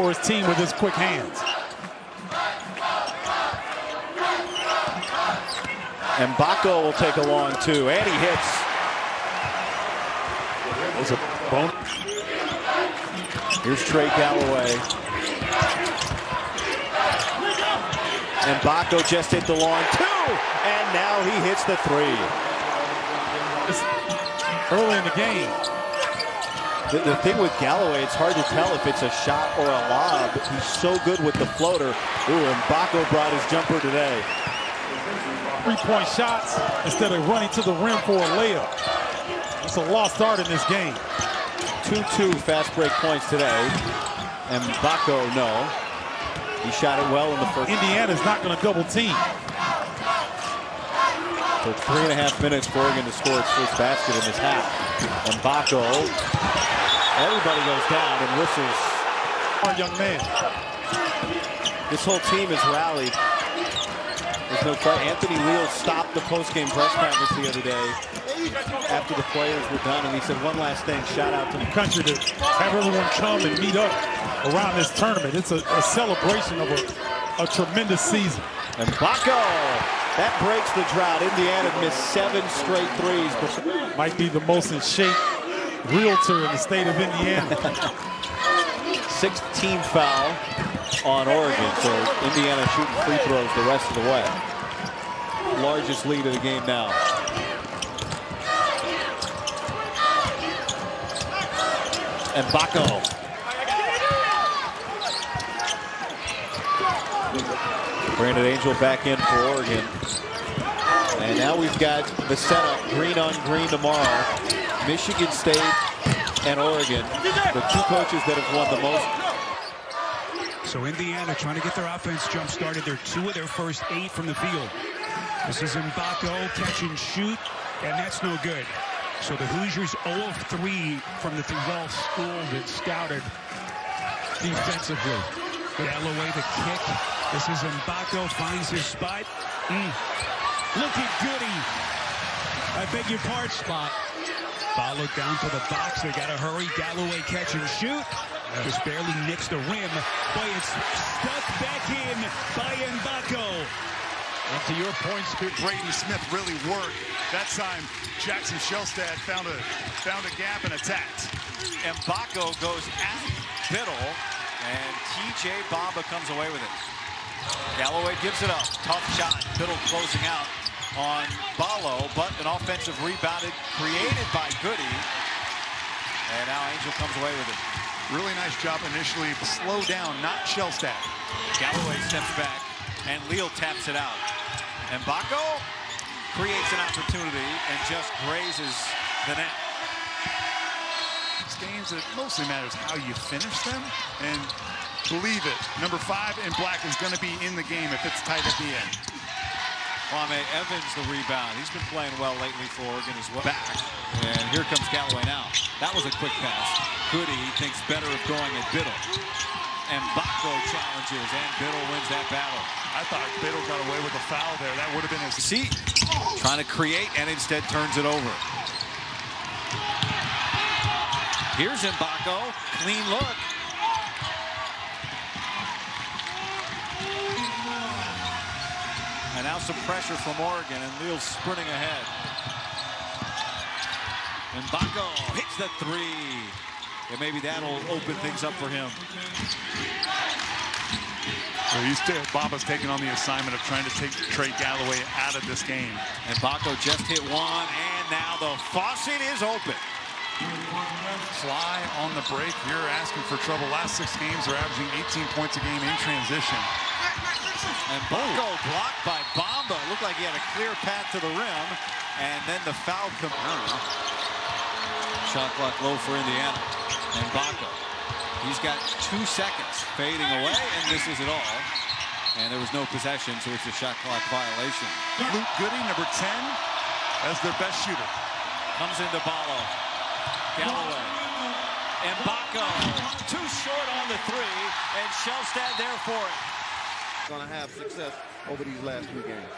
for his team with his quick hands. Mgbako will take a long two, and he hits. It was a bonus. Here's Trey Galloway. Mgbako just hit the long two, and now he hits the three. It's early in the game. The thing with Galloway, it's hard to tell if it's a shot or a lob. He's so good with the floater. Ooh, Mgbako brought his jumper today. 3-point shots instead of running to the rim for a layup. It's a lost art in this game. 2-2 fast break points today. Mgbako, no. He shot it well in the first. Indiana's not going to double team. Took 3.5 minutes for Oregon to score its first basket in this half. Mgbako, everybody goes down and whistles. Our young man. This whole team has rallied. There's no question. Anthony Leal stopped the post-game press conference the other day after the players were done, and he said one last thing, shout out to the country to have everyone come and meet up around this tournament. It's a celebration of a tremendous season. Mgbako, that breaks the drought. Indiana missed 7 straight threes. Might be the most in shape realtor in the state of Indiana. 16 foul on Oregon, so Indiana shooting free throws the rest of the way. Largest lead of the game now. Mgbako. Brandon Angel back in for Oregon. And now we've got the setup, green on green tomorrow. Michigan State and Oregon, the two coaches that have won the most. So Indiana trying to get their offense jump started. They're 2 of their first 8 from the field. This is Mgbako, catch and shoot, and that's no good. So the Hoosiers 0 of 3 from the well-schooled and scouted defensively. Galloway the kick. This is Mgbako, finds his spot. Looking goody. I beg your pardon, spot. Followed down to the box. They got to hurry. Galloway catch and shoot. Just barely nicks the rim. Boy, it's stuck back in by Mgbako. And to your point, Brady Smith really worked. That time, Jackson Shelstad found a gap and attacked. Mgbako goes at Biddle, and TJ Bamba comes away with it. Galloway gives it up. Tough shot. Biddle closing out on Ballo, but an offensive rebounded created by Goody. And now Angel comes away with it. Really nice job initially. Slow down, not Shelstad. Galloway steps back, and Leal taps it out. Mgbako creates an opportunity and just grazes the net. These games, it mostly matters how you finish them. And believe it, number 5 in black is going to be in the game if it's tight at the end. Kwame Evans the rebound. He's been playing well lately for Oregon as well. Back. And here comes Galloway now. That was a quick pass. Goody thinks better of going at Biddle. Mgbako challenges, and Biddle wins that battle. I thought Biddle got away with a foul there. That would have been his. See, trying to create and instead turns it over. Here's Mgbako. Clean look. And now some pressure from Oregon, and Leal's sprinting ahead. Mgbako hits the 3. And maybe that'll open things up for him. Well, Bamba's taking on the assignment of trying to take Trey Galloway out of this game. Mgbako just hit 1, and now the faucet is open. Fly on the break. You're asking for trouble. Last 6 games, they're averaging 18 points a game in transition. Mgbako blocked by Bamba. It looked like he had a clear path to the rim, and then the foul comes out. Shot clock low for Indiana. Mgbako. He's got 2 seconds fading away, and this is it all. And there was no possession, so it's a shot clock violation. Luke Goody, number 10, as their best shooter. Comes into Ballo. Galloway. Mgbako. Too short on the 3, and Shelstad there for it. Going to have success over these last 2 games.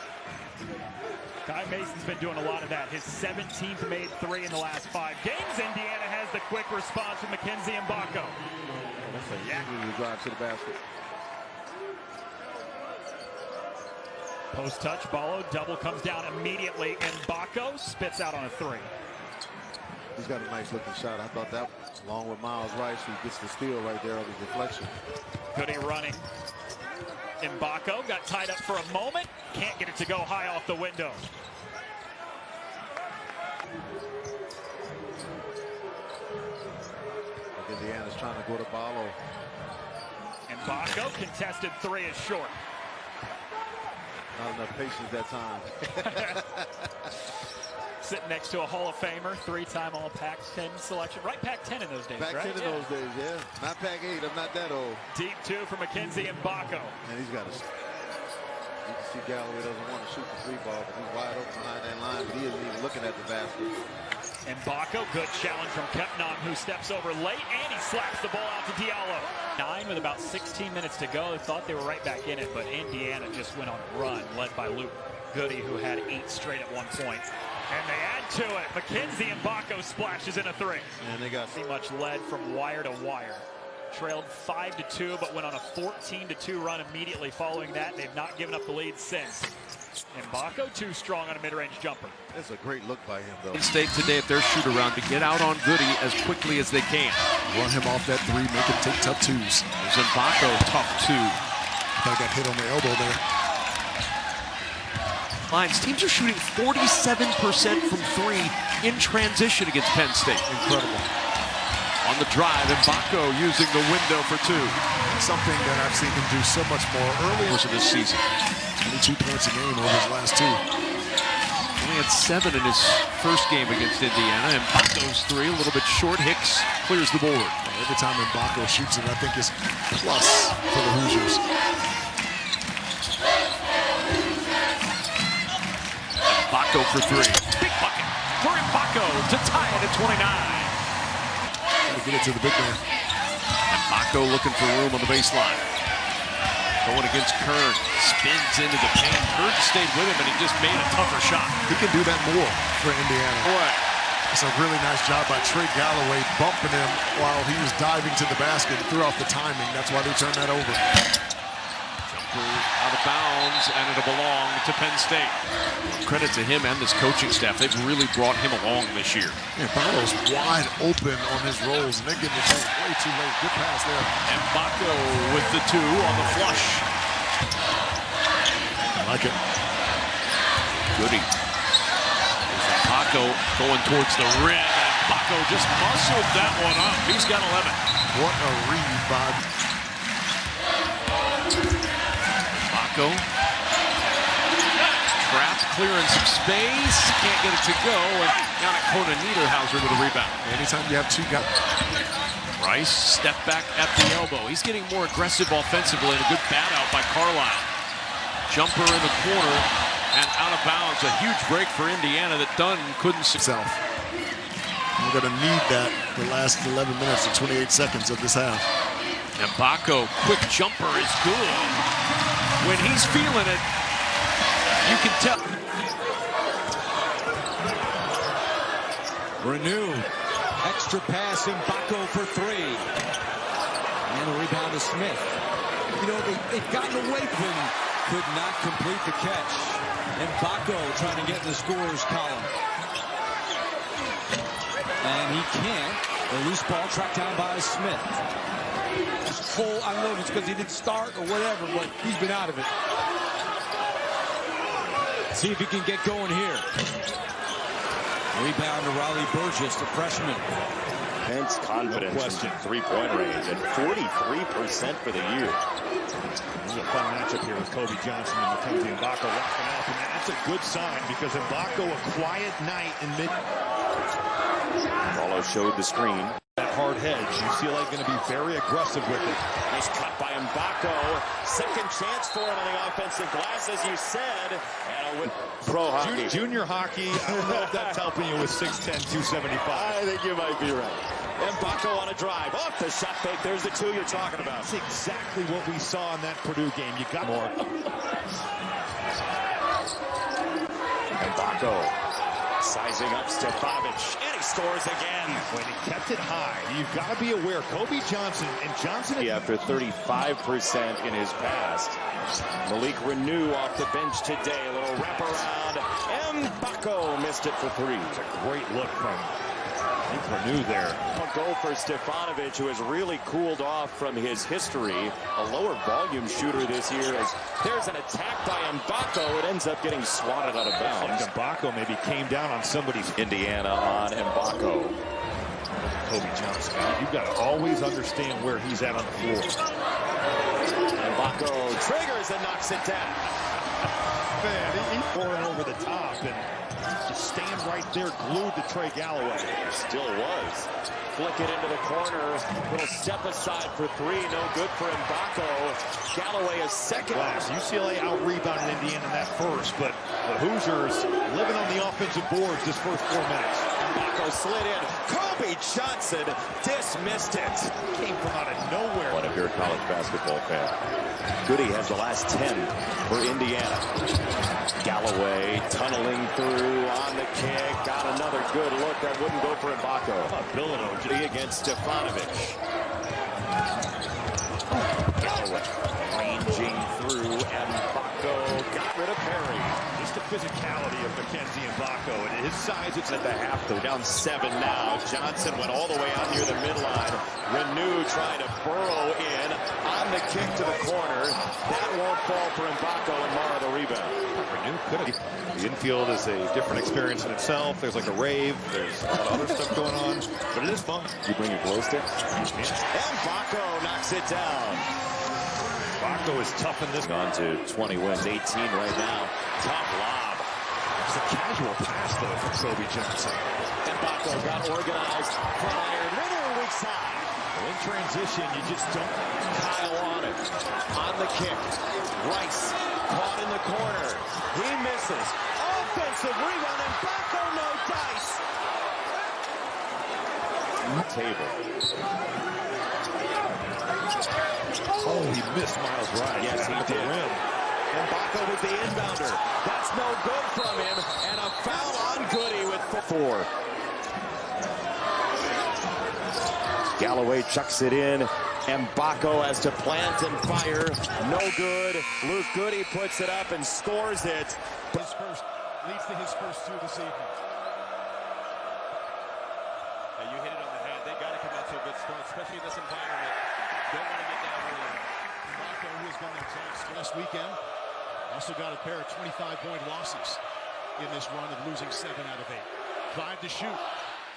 Ty Mason's been doing a lot of that. His 17th made 3 in the last 5 games. Indiana has the quick response from Mackenzie and Mgbako. That's a yak drive to the basket. Post touch, Ballo, double comes down immediately. Mgbako spits out on a three. He's got a nice looking shot. I thought that, along with Miles Rice, who gets the steal right there on his deflection. Goody running. Mgbako got tied up for a moment. Can't get it to go high off the window. Indiana's trying to go to Ballo. Mgbako, contested three is short. Not enough patience that time. Sitting next to a Hall of Famer, three-time All Pac-10 selection. Right, Pac-10 in those days, right? Pac-10 in those days, yeah. Not Pac-8, I'm not that old. Deep two for Mackenzie Mgbako. And he's got a... You can see Galloway doesn't want to shoot the three ball, but he's wide open behind that line, but he isn't even looking at the basket. Mgbako, good challenge from Kepnon, who steps over late, and he slaps the ball out to Diallo. 9 with about 16 minutes to go. They thought they were right back in it, but Indiana just went on a run, led by Luke Goody, who had 8 straight at one point. And they add to it. Mackenzie Mgbako splashes in a three. And they got pretty much led from wire to wire. Trailed 5-2, but went on a 14-2 run immediately following that. They've not given up the lead since. Mgbako too strong on a mid-range jumper. That's a great look by him, though. State today at their shoot-around to get out on Goody as quickly as they can. Run him off that three, make him take tough twos. There's Mgbako, tough two. I got hit on the elbow there. Lines, teams are shooting 47% from three in transition against Penn State. Incredible. On the drive, Mgbako using the window for two. Something that I've seen him do so much more early of this season. 22 points a game over his last two. Only had 7 in his first game against Indiana. Mbako's three, a little bit short. Hicks clears the board. Every time Mgbako shoots it, I think it's plus for the Hoosiers. Mgbako for three. Big bucket for Mgbako to tie it at 29. Trying to get it to the big man. Mgbako looking for room on the baseline. Going against Kern. Spins into the paint. Kern stayed with him, and he just made a tougher shot. He can do that more for Indiana. Boy. It's a really nice job by Trey Galloway bumping him while he was diving to the basket and threw off the timing. That's why they turned that over. Out of bounds, and it'll belong to Penn State. Credit to him and this coaching staff. They've really brought him along this year. Yeah, Ballo's wide open on his rolls, and they're getting it way too late. Good pass there. Mgbako with the two on the flush. I like it. Goody. Mgbako going towards the rim, and Mgbako just muscled that one up. He's got 11. What a read by Mgbako. Trapped, clearing some space. Can't get it to go. And down at Kona Niederhauser with a rebound. Anytime you have two guys. Rice, step back at the elbow. He's getting more aggressive offensively, and a good bat out by Carlisle. Jumper in the corner and out of bounds. A huge break for Indiana that Dunn couldn't self. We're going to need that the last 11 minutes and 28 seconds of this half. Mgbako, quick jumper is good. When he's feeling it, you can tell. Renew. Extra pass, Mgbako for three. And the rebound to Smith. You know, they've gotten away from him. Could not complete the catch. Mgbako trying to get in the scorer's column. And he can't. The loose ball tracked down by Smith. Full, I don't know if it's because he didn't start or whatever, but he's been out of it. See if he can get going here. Rebound to Riley Burgess, the freshman. Pence confidence in three-point range at 43% for the year. This is a fun matchup here with Kobe Johnson and Mackenzie Mgbako locking up, and that's a good sign because Mgbako a quiet night in mid. Ballo showed the screen. That hard hedge. UCLA going to be very aggressive with it. Nice cut by Mgbako. Second chance for it on the offensive glass, as you said. And with pro hockey. Junior hockey. I don't know if that's helping you with 6'10", 275. I think you might be right. Mgbako on a drive. Off the shot fake. There's the two you're talking about. That's exactly what we saw in that Purdue game. You got more. Mgbako Sizing up Stefanovic, and he scores again. When he kept it high, you've got to be aware. Kobe Johnson and Johnson After 35% in his past. Malik Renew off the bench today. A little wraparound. Mgbako missed it for three. It's a great look from Renew there. A goal for Stefanovic, who has really cooled off from his history. A lower volume shooter this year. As there's an attack by Mgbako. It ends up getting swatted out of bounds. Mgbako maybe came down on somebody's. Indiana on Mgbako. Kobe Johnson. You've got to always understand where he's at on the floor. Mgbako triggers and knocks it down. Man, he's pouring over the top and just stand right there glued to Trey Galloway. Still was. Flick it into the corner. Little step aside for three. No good for Mgbako. Galloway is second. UCLA out-rebounded Indiana in that first, but the Hoosiers living on the offensive boards this first 4 minutes. Mgbako slid in. Kobe Johnson dismissed it. Came from out of nowhere. One of your college basketball fans. Goody has the last 10 for Indiana. Galloway tunneling through on the kick. Got another good look that wouldn't go for Mgbako. Villanova against Stefanovic. Galloway ranging through. Mgbako got rid of Perry. Just the physicality of Mackenzie Mgbako and his size. It's at the half. They're down 7 now. Johnson went all the way out near the midline. Renew trying to burrow in on the kick to the corner. That won't fall for Mgbako, and Mara the rebound. Renew could have. The infield is a different experience in itself. There's like a rave. There's a lot of other stuff going on, but it is fun. You bring your glow stick? Mgbako knocks it down. Mgbako is tough in this. On to 20 wins, 18 right now. Top lob. It's a casual pass, though, from Kobe Johnson. Mgbako got organized. Front iron. Renew weak side. Well, in transition, you just don't. Kyle on it. On the kick. Rice caught in the corner. He misses. Offensive rebound. Mgbako no dice. Table. Oh, he missed Miles Rice. Yes, he did. Mgbako with the inbounder. That's no good from him. And a foul on Goody with 4. Galloway chucks it in. Mgbako has to plant and fire. No good. Luke Goody puts it up and scores it. His first leads to his first 2 this evening. Yeah, you hit it on the head. They got to come out to a good start, especially in this environment. Don't want to get down early. Mgbako, who has been their top last weekend, also got a pair of 25-point losses in this run of losing 7 out of 8. 5 to shoot.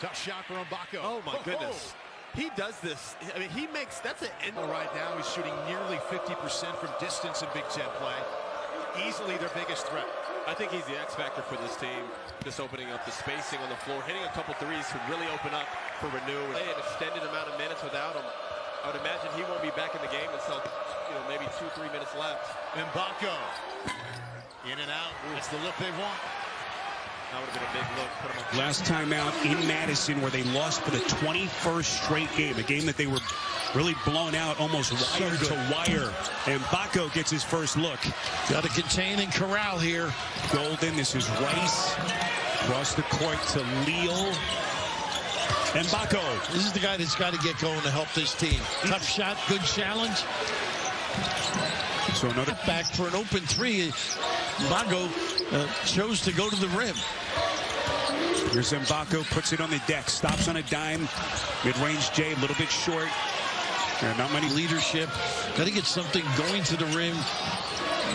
Tough shot for Mgbako. Oh my goodness. He does this. I mean, he makes, that's an end. Right now, he's shooting nearly 50% from distance in Big Ten play. Easily their biggest threat. I think he's the X factor for this team. Just opening up the spacing on the floor, hitting a couple threes to really open up for Renew. Play an extended amount of minutes without him. I would imagine he won't be back in the game until, maybe 2-3 minutes left. Mgbako in and out. That's the look they want. That would have been a big look. Put him on. Last time out in Madison, where they lost for the 21st straight game, a game that they were really blown out, almost wire to wire. And Mgbako gets his first look. Got to contain and corral here. Golden, this is Rice. Across the court to Leal. And Mgbako. This is the guy that's got to get going to help this team. Tough shot, good challenge. So another back for an open 3. Mgbako chose to go to the rim. Here's Mgbako, puts it on the deck, stops on a dime. Mid-range J, a little bit short. Not many leadership. Got to get something going to the rim.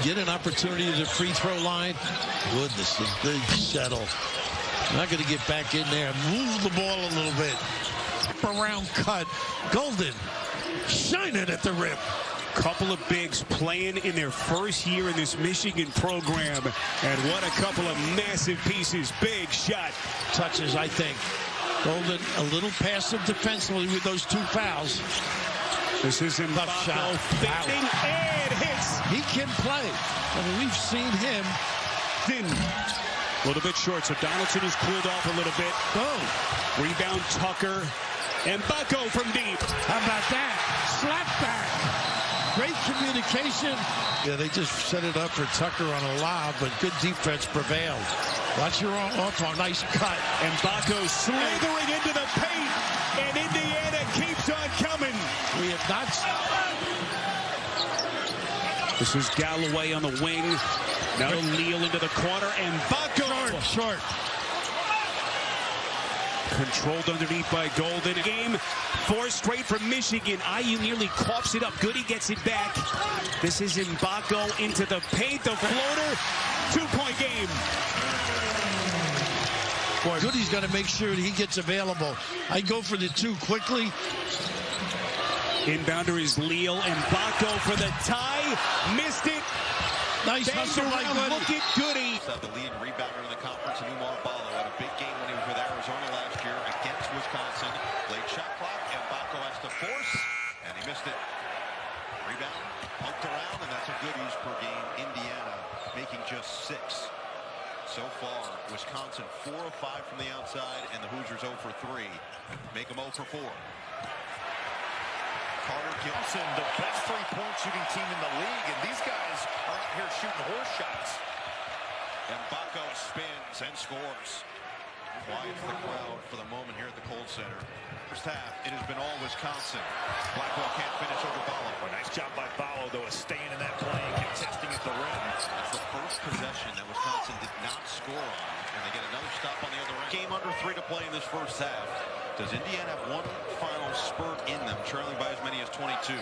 Get an opportunity to the free throw line. Goodness, a big settle. Not going to get back in there. Move the ball a little bit. Around cut. Golden. Shine it at the rim. Couple of bigs playing in their first year in this Michigan program. And what a couple of massive pieces. Big shot. Touches, I think. Golden a little passive defensively with those 2 fouls. This is Mgbako fading and hits. He can play. I mean, we've seen him. Thin. A little bit short, so Donaldson has cooled off a little bit. Oh. Rebound Tucker. Mgbako from deep. How about that? Slap back. Great communication. Yeah, they just set it up for Tucker on a lob, but good defense prevailed. Watch your off. Nice cut. Mgbako slithering into the paint, and Indiana keeps on coming. We have not. This is Galloway on the wing. Now Leal into the corner, and Mgbako. Short. Controlled underneath by Golden. Game 4 straight from Michigan. IU nearly coughs it up. Goody gets it back. This is Mgbako into the paint. The floater. 2-point game. Boy, Goody's got to make sure that he gets available. I go for the 2 quickly. Inbounder is Leal. Mgbako for the tie. Missed it. Nice hustle by Goody. Look at Goody. The lead rebounder in the conference, Mgbako, had a big game when he was with Arizona last year against Wisconsin. Late shot clock. Mgbako has to force, and he missed it. Rebound, pumped around, and that's a good use per game. Indiana making just 6. So far, Wisconsin 4 of 5 from the outside, and the Hoosiers 0 for 3. Make them 0 for 4. Carter Gilson, the best three-point shooting team in the league, and these guys are out here shooting horse shots. Mgbako spins and scores. Quiets the crowd for the moment here at the Kohl Center. First half, it has been all Wisconsin. Blackwell can't finish over Ballo. Nice job by Ballo, though, is staying in that play and contesting at the rim. That's the first possession that Wisconsin did not score on, and they get another stop on the other end. Game under 3 to play in this first half. Does Indiana have one final spurt in them, trailing by as many as 22?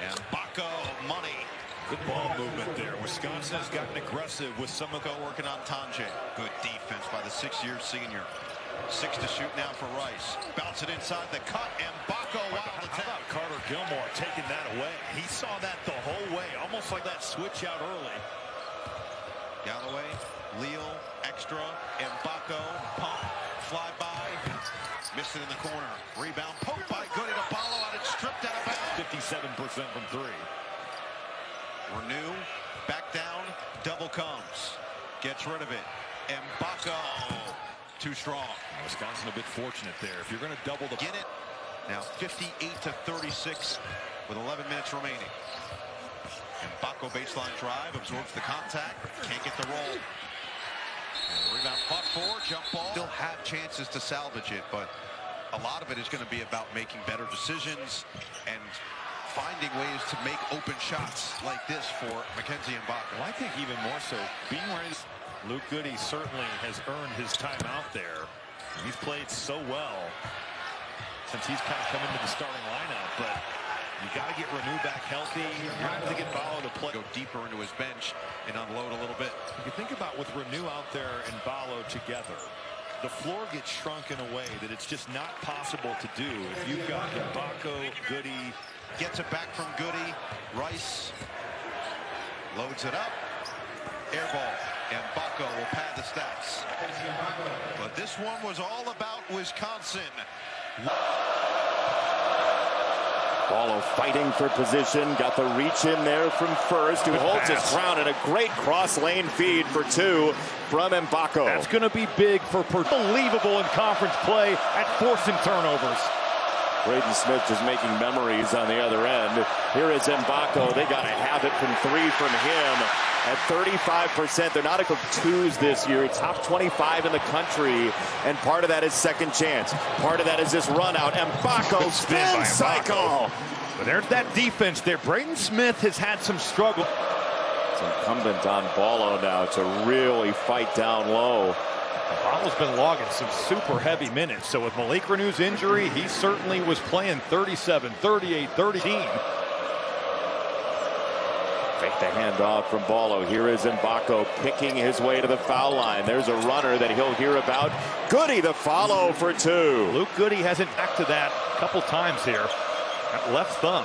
And Mgbako, money. Good ball movement there. Wisconsin has gotten aggressive with Mgbako working on Tanjay. Good defense by the 6-year senior. 6 to shoot now for Rice. Bounce it inside the cut, and Mgbako out of the top. Carter Gilmore taking that away. He saw that the whole way, almost like that switch out early. Galloway, Leal, extra, and Mgbako, pump, fly by. Missed it in the corner. Rebound, poked by Goody to Ballo out. It's stripped out of bounds. 57% from 3. Renew, back down, double comes. Gets rid of it. Mgbako, too strong. Wisconsin a bit fortunate there. If you're going to double the... Get it. Now 58 to 36 with 11 minutes remaining. Mgbako baseline drive, absorbs the contact, can't get the roll. And the rebound fought for, jump ball. Still have chances to salvage it, but a lot of it is going to be about making better decisions and finding ways to make open shots like this for Mackenzie and Mgbako. Well, I think even more so, being ready. Luke Goody certainly has earned his time out there. He's played so well since he's kind of come into the starting lineup, but you got to get Renew back healthy. You're going to have to get Ballo to play. Go deeper into his bench and unload a little bit. You think about with Renew out there and Ballo together, the floor gets shrunk in a way that it's just not possible to do. If you've got Mgbako, Goody, gets it back from Goody, Rice loads it up, air ball, and Mgbako will pad the stats. But this one was all about Wisconsin. Ballo fighting for position, got the reach in there from first, who holds his ground, and a great cross-lane feed for 2 from Mgbako. That's going to be big for unbelievable in conference play at forcing turnovers. Braden Smith just making memories on the other end. Here is Mgbako. They got to have it from 3 from him at 35%. They're not a good 2s this year. Top 25 in the country. And part of that is second chance. Part of that is this run out. Mgbako spin cycle. But there's that defense there. Braden Smith has had some struggle. It's incumbent on Ballo now to really fight down low. Ballo's been logging some super heavy minutes. So with Malik Renew's injury, he certainly was playing 37, 38, 13. Fake the handoff from Ballo. Here is Mgbako picking his way to the foul line. There's a runner that he'll hear about. Goody the follow for 2. Luke Goody hasn't back to that a couple times here. That left thumb.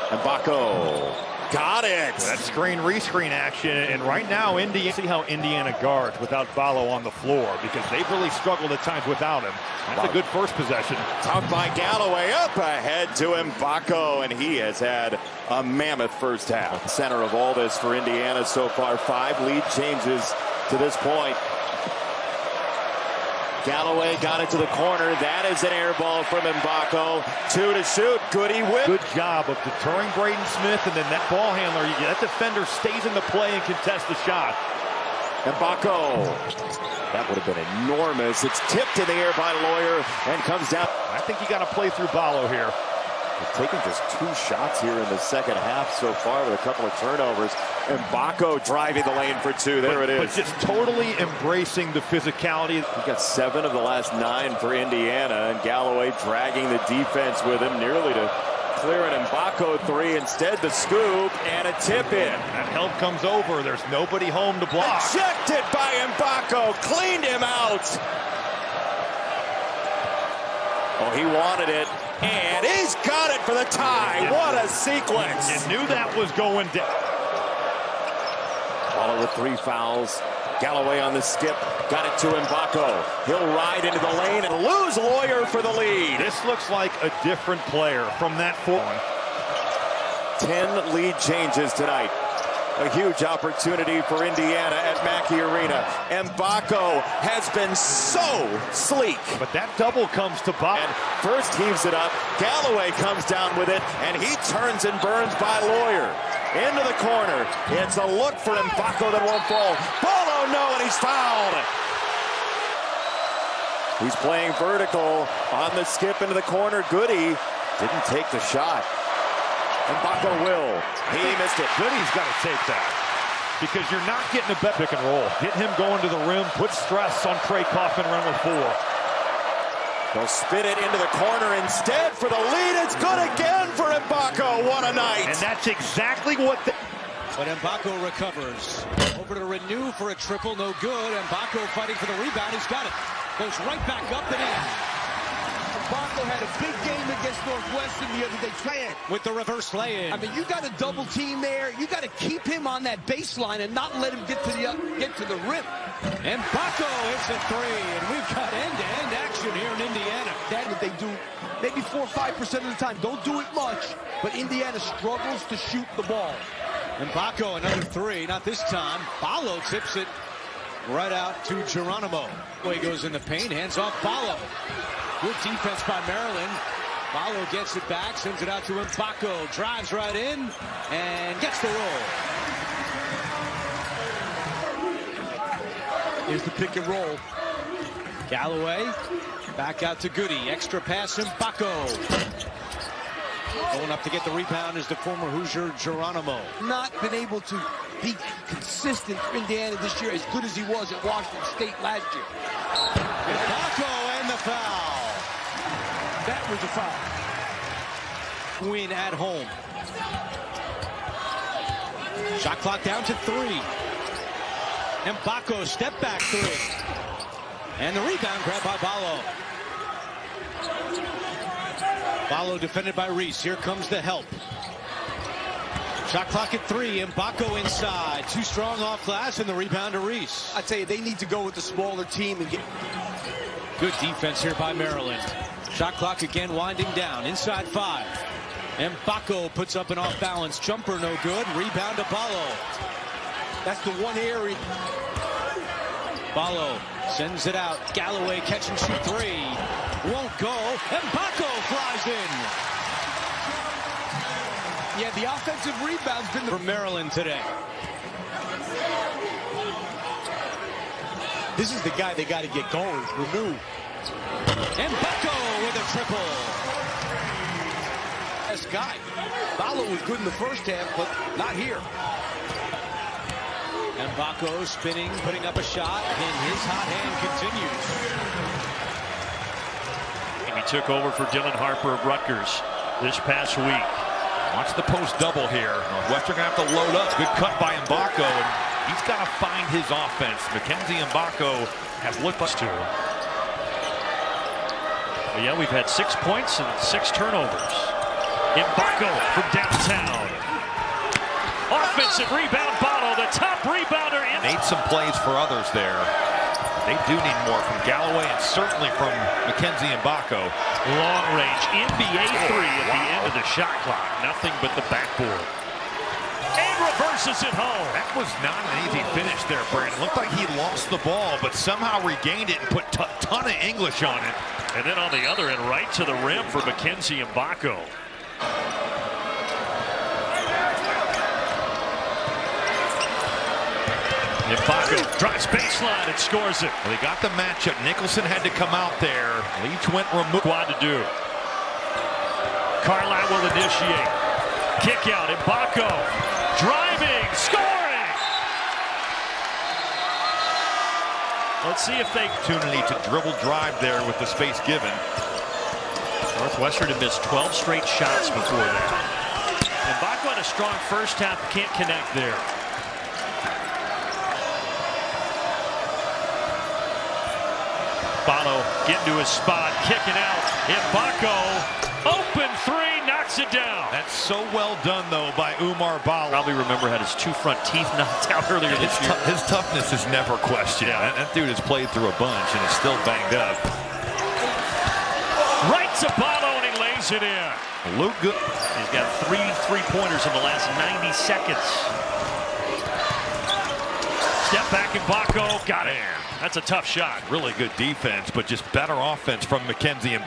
Mgbako got it. That screen rescreen action, and right now Indiana, see how Indiana guards without Ballo on the floor, because they've really struggled at times without him. That's a good first possession. Out by Galloway, up ahead to Mgbako, and he has had a mammoth first half. Center of all this for Indiana so far. 5 lead changes to this point. Galloway got it to the corner. That is an air ball from Mgbako. 2 to shoot. Goody whip. Good job of deterring Braden Smith, and then that ball handler, that defender stays in the play and contests the shot. Mgbako. That would have been enormous. It's tipped in the air by Lawyer and comes down. I think you got to play through Ballo here. They've taken just 2 shots here in the second half so far with a couple of turnovers. Mgbako driving the lane for 2. There it is. But just totally embracing the physicality. He got 7 of the last 9 for Indiana, and Galloway dragging the defense with him nearly to clear an Mgbako 3. Instead, the scoop and a tip in. That help comes over. There's nobody home to block. Ejected by Mgbako. Cleaned him out. Oh, he wanted it. And he's got it for the tie. What a sequence. You knew that was going down. Follow with 3 fouls. Galloway on the skip. Got it to Mgbako. He'll ride into the lane and lose Lawyer for the lead. This looks like a different player from that forward. 10 lead changes tonight. A huge opportunity for Indiana at Mackey Arena. Mgbako has been so sleek. But that double comes to Bob. And first heaves it up. Galloway comes down with it, and he turns and burns by Lawyer. Into the corner. It's a look for Mgbako that won't fall. Bolo, no, and he's fouled. He's playing vertical on the skip into the corner. Goody didn't take the shot. Mgbako will. He missed it. Goody's got to take that, because you're not getting a bet pick and roll. Get him going to the rim. Put stress on Trey Kaufman, run with 4. They'll spin it into the corner instead for the lead. It's good again for Mgbako. What a night. And that's exactly what the... But Mgbako recovers. Over to Renew for a triple. No good. Mgbako fighting for the rebound. He's got it. Goes right back up and in. Mgbako had a big game against Northwestern the other day. With the reverse play-in. I mean, you got a double team there. You got to keep him on that baseline and not let him get to the rim. Mgbako hits a 3, and we've got end-to-end action here in Indiana. That's what they do maybe 4 or 5% of the time. Don't do it much, but Indiana struggles to shoot the ball. Mgbako another 3, not this time. Ballo tips it right out to Geronimo. He goes in the paint, hands off Ballo. Good defense by Maryland. Ballo gets it back, sends it out to Mgbako, drives right in, and gets the roll. Here's the pick and roll. Galloway, back out to Goody. Extra pass, Mgbako. Going up to get the rebound is the former Hoosier Geronimo. Not been able to be consistent for Indiana this year as good as he was at Washington State last year. Mgbako and the foul. That was a foul. Win at home. Shot clock down to 3. Mgbako step back 3. And the rebound grabbed by Ballo. Ballo defended by Reese. Here comes the help. Shot clock at 3. Mgbako inside. Too strong off glass, and the rebound to Reese. I tell you, they need to go with the smaller team and get... Good defense here by Maryland. Shot clock again winding down. Inside 5. Mgbako puts up an off-balance jumper, no good. Rebound to Ballo. That's the one area. Ballo sends it out. Galloway catch and shoot 3. Won't go. Mgbako flies in. Yeah, the offensive rebound's been for Maryland today. This is the guy they got to get going. Renew. Mgbako with a triple. This guy. Ballo was good in the first half, but not here. Mgbako spinning, putting up a shot, and his hot hand continues. And he took over for Dylan Harper of Rutgers this past week. Watch the post double here. Northwestern gonna have to load up. Good cut by Mgbako, and he's got to find his offense. Mackenzie and Mgbako have looked us to. Well, yeah, we've had 6 points and 6 turnovers. Mgbako from downtown. Offensive rebound, Ballo, the top rebounder. Made some plays for others there. They do need more from Galloway and certainly from Mackenzie and Mgbako. Long range NBA 3 at the end of the shot clock. Nothing but the backboard. And reverse forces it home. That was not an easy finish there, Brandon. Looked like he lost the ball, but somehow regained it and put a ton of English on it. And then on the other end, right to the rim for Mackenzie and Mgbako. Mgbako drives baseline and scores it. Well, they got the matchup. Nicholson had to come out there. Leach went removed. Quad to do. Carlisle will initiate. Kick out. Mgbako driving, scoring. Let's see if they opportunity to dribble drive there with the space given. Northwestern had missed 12 straight shots before that. Mgbako had a strong first half, can't connect there. Balo getting to his spot, kicking out. Mgbako, open three, knocks it down. That's so well done, though, by Umar Balo. Probably remember had his two front teeth knocked out earlier this year. His toughness is never questioned. Yeah. That dude has played through a bunch and is still banged up. Right to Balo, and he lays it in. Luke Good. He's got 3 3-pointers in the last 90 seconds. Step back, Mgbako, got it. That's a tough shot. Really good defense, but just better offense from Mackenzie and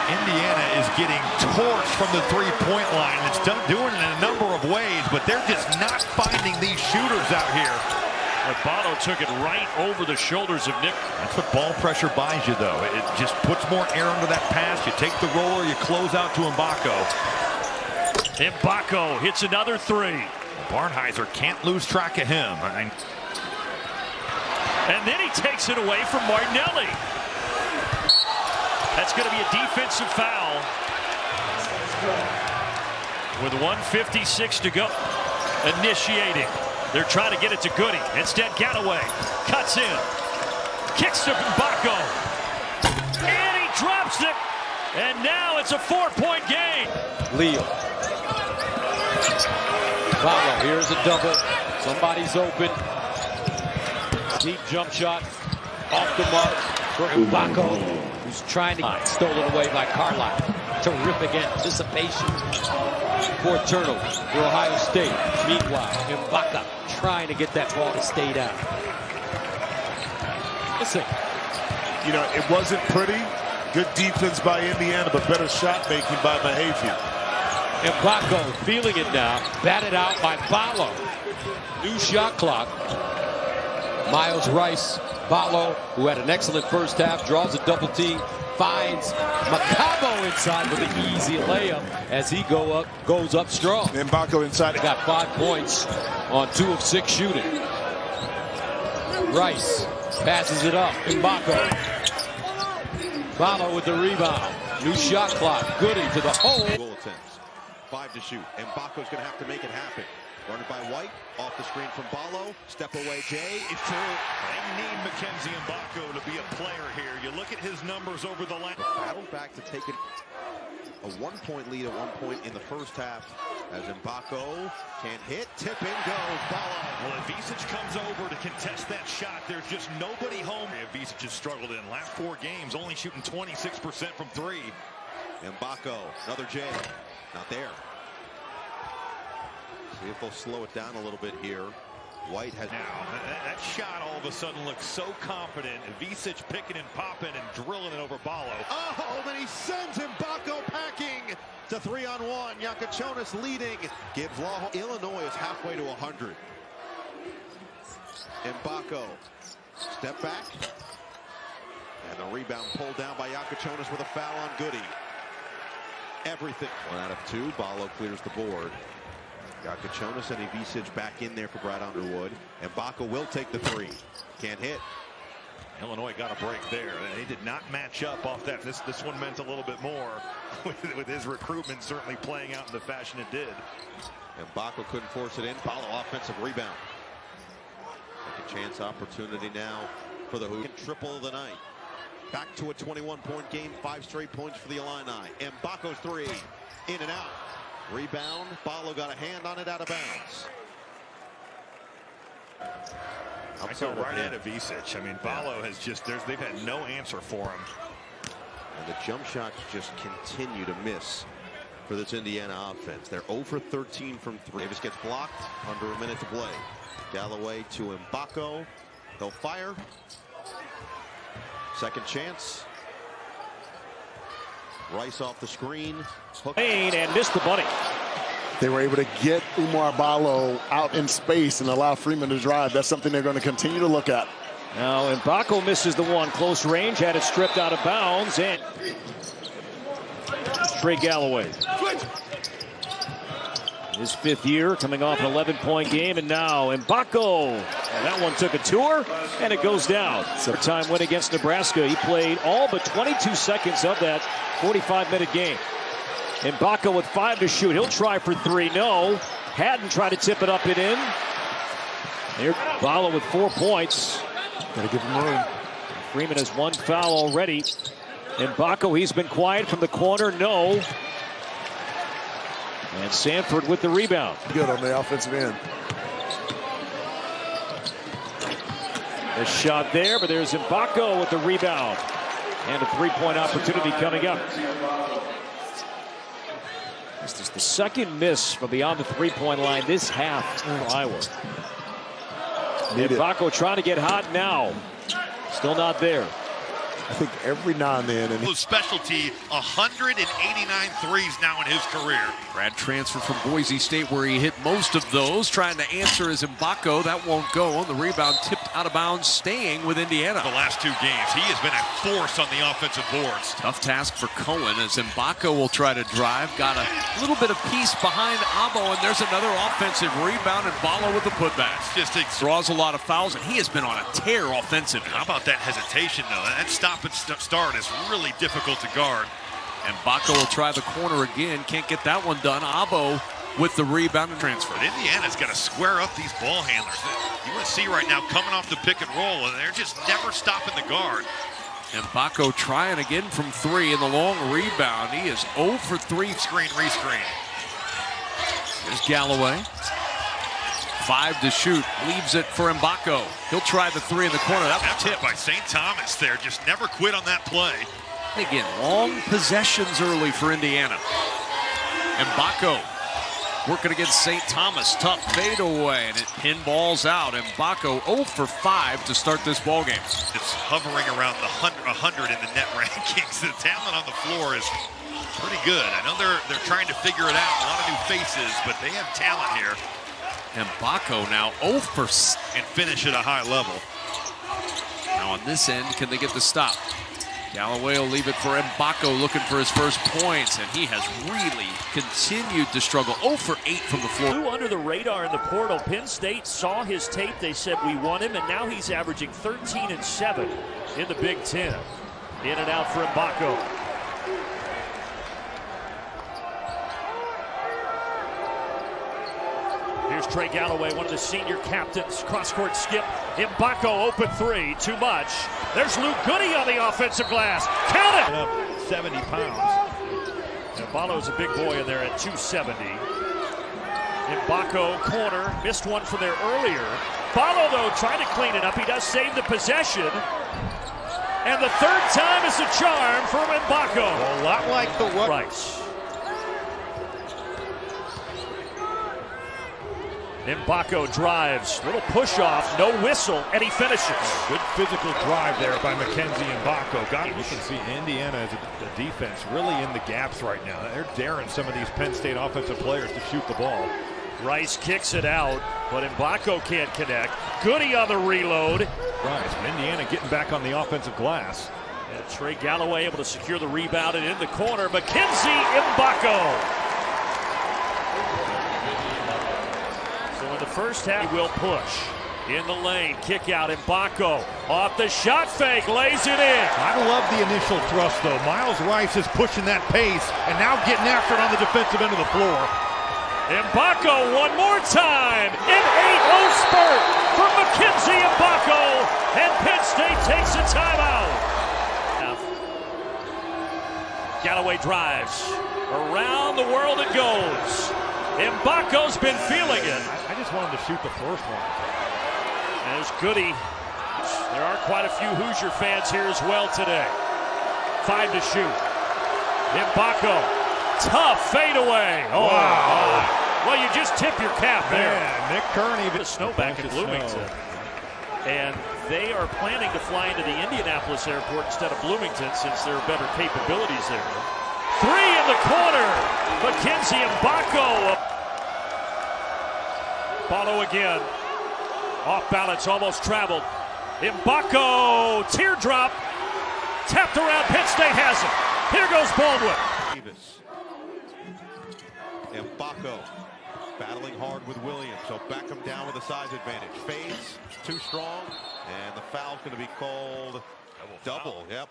Indiana is getting torched from the three-point line. It's doing it in a number of ways, but they're just not finding these shooters out here. Balo took it right over the shoulders of Nick. That's what ball pressure buys you, though. It just puts more air into that pass. You take the roller, you close out to Mgbako. Mgbako hits another three. Barnheiser can't lose track of him. And then he takes it away from Martinelli. That's going to be a defensive foul. With 1:56 to go. Initiating. They're trying to get it to Goody. Instead, Galloway cuts in. Kicks to Mgbako. And he drops it. And now it's a 4-point game. Leo. Balo, here's a double. Somebody's open. Deep jump shot. Off the mark for Mgbako, who's trying to stolen away by Carlisle. Terrific anticipation. 4th turnover for Ohio State. Meanwhile, Mgbako trying to get that ball to stay down. Listen. You know, it wasn't pretty. Good defense by Indiana, but better shot making by behavior. Mgbako feeling it now. Batted out by Balo. New shot clock. Miles Rice, Balo, who had an excellent first half, draws a double team, finds Mgbako inside with an easy layup as he goes up strong. Mgbako inside. Got 5 points on 2 of 6 shooting. Rice passes it up. Mgbako. Balo with the rebound. New shot clock. Goody to the hole. Goal attempts. 5 to shoot. Mgbako's going to have to make it happen. Guarded by White, off the screen from Balo. Step away, Jay. It's true. They need Mackenzie and Mgbako to be a player here. You look at his numbers over the line. Battled back to take it a 1-point lead at one point in the first half as Mgbako can't hit. Tip in goes Balo. Well, if Ivisic comes over to contest that shot, there's just nobody home. Ivisic has struggled in last 4 games, only shooting 26% from 3. Mgbako, another J. Not there. See if they'll slow it down a little bit here. White has now that shot all of a sudden looks so confident. Ivisic picking and popping and drilling it over Balo. Oh, then he sends Mgbako packing to 3-on-1. Yakachonis leading. Gibbs Law. Illinois is halfway to 100. Mgbako, step back. And the rebound pulled down by Yakachonis with a foul on Goody. Everything. 1 out of 2. Balo clears the board. Yakachonis and Ivisic back in there for Brad Underwood. Mgbako will take the 3. Can't hit. Illinois got a break there. They did not match up off that. This one meant a little bit more with his recruitment certainly playing out in the fashion it did. Mgbako couldn't force it in. Balo offensive rebound. Second chance opportunity now for the Hoosiers. Triple of the night. Back to a 21-point game. 5 straight points for the Illini. Mgbako's 3. In and out. Rebound. Balo got a hand on it out of bounds. I go right at Ivisic. I mean, Balo has just, they've had no answer for him. And the jump shots just continue to miss for this Indiana offense. They're 0 for 13 from 3. Davis gets blocked. Under a minute to play. Galloway to Mgbako. He'll fire. Second chance. Rice off the screen. Hook. And missed the bunny. They were able to get Mgbako out in space and allow Freeman to drive. That's something they're going to continue to look at. Now Mgbako misses the one. Close range. Had it stripped out of bounds. And Trey Galloway. His 5th year, coming off an 11-point game, and now Mgbako. And that one took a tour, and it goes down. Time win against Nebraska. He played all but 22 seconds of that 45-minute game. Mgbako with 5 to shoot. He'll try for 3. No. Hadden tried to tip it up and in. Here, Bala with 4 points. Gotta give him room. Freeman has 1 foul already. Mgbako, he's been quiet from the corner. No. And Sanford with the rebound. Good on the offensive end. A shot there, but there's Mgbako with the rebound. And a 3-point opportunity coming up. This is the second miss from beyond the 3-point line this half for Iowa. Mgbako trying to get hot now. Still not there. I think every now and then. His specialty, 189 threes now in his career. Brad transferred from Boise State where he hit most of those. Trying to answer is Mgbako. That won't go. The rebound tipped out of bounds, staying with Indiana. The last 2 games, he has been a force on the offensive boards. Tough task for Cohen as Mgbako will try to drive. Got a little bit of peace behind Abo, and there's another offensive rebound, and Bala with the putback. Just draws a lot of fouls, and he has been on a tear offensively. How about that hesitation, though? That stop and start is really difficult to guard. And Mgbako will try the corner again. Can't get that one done. Abo with the rebound and transfer. Indiana's got to square up these ball handlers. You want to see right now coming off the pick and roll, and they're just never stopping the guard. And Mgbako trying again from 3 in the long rebound. He is 0 for 3. Screen, rescreen. There's Galloway. 5 to shoot. Leaves it for Mgbako. He'll try the 3 in the corner. That was tip by St. Thomas there. Just never quit on that play. Again, long possessions early for Indiana. Mgbako working against St. Thomas. Tough fadeaway, and it pinballs out. Mgbako 0 for 5 to start this ballgame. It's hovering around the 100 in the net rankings. The talent on the floor is pretty good. I know they're trying to figure it out. A lot of new faces, but they have talent here. Mgbako now 0 for and finish at a high level. Now on this end, can they get the stop? Galloway will leave it for Mgbako, looking for his first points, and he has really continued to struggle. 0 for 8 from the floor. Flew under the radar in the portal. Penn State saw his tape. They said we want him, and now he's averaging 13 and 7 in the Big Ten. In and out for Mgbako. Here's Trey Galloway, one of the senior captains. Cross-court skip. Mgbako open 3. Too much. There's Luke Goody on the offensive glass. Count it! 70 pounds. And Balo's a big boy in there at 270. Mgbako corner. Missed one from there earlier. Balo, though, trying to clean it up. He does save the possession. And the 3rd time is a charm for Mgbako. A lot like the one. Rice. Mgbako drives, little push off, no whistle, and he finishes. Good physical drive there by Mackenzie and Mgbako. You can see Indiana as a defense really in the gaps right now. They're daring some of these Penn State offensive players to shoot the ball. Rice kicks it out, but Mgbako can't connect. Goody on the reload. Rice, Indiana getting back on the offensive glass. And Trey Galloway able to secure the rebound and in the corner. Mackenzie, Mgbako. In the first half, he will push. In the lane, kick out, Mgbako. Off the shot fake, lays it in. I love the initial thrust, though. Miles Rice is pushing that pace and now getting after it on the defensive end of the floor. Mgbako one more time. An 8-0 spurt from Mackenzie Mgbako. And Penn State takes a timeout. Galloway drives. Around the world it goes. Mgbako's been feeling it. I just wanted to shoot the first one. There's Goody. There are quite a few Hoosier fans here as well today. 5 to shoot. Mgbako Tough fadeaway. Oh, wow. Well, you just tip your cap there. Man, Nick Kearney. The snow back in Bloomington. And they are planning to fly into the Indianapolis airport instead of Bloomington since there are better capabilities there. Three in the corner. Mackenzie and Mgbako. Follow again. Off balance, almost traveled. Mgbako, teardrop. Tapped around, Penn State has it. Here goes Baldwin. Mgbako battling hard with Williams, so back him down with a size advantage. Fades, too strong, and the foul's going to be called double. Yep,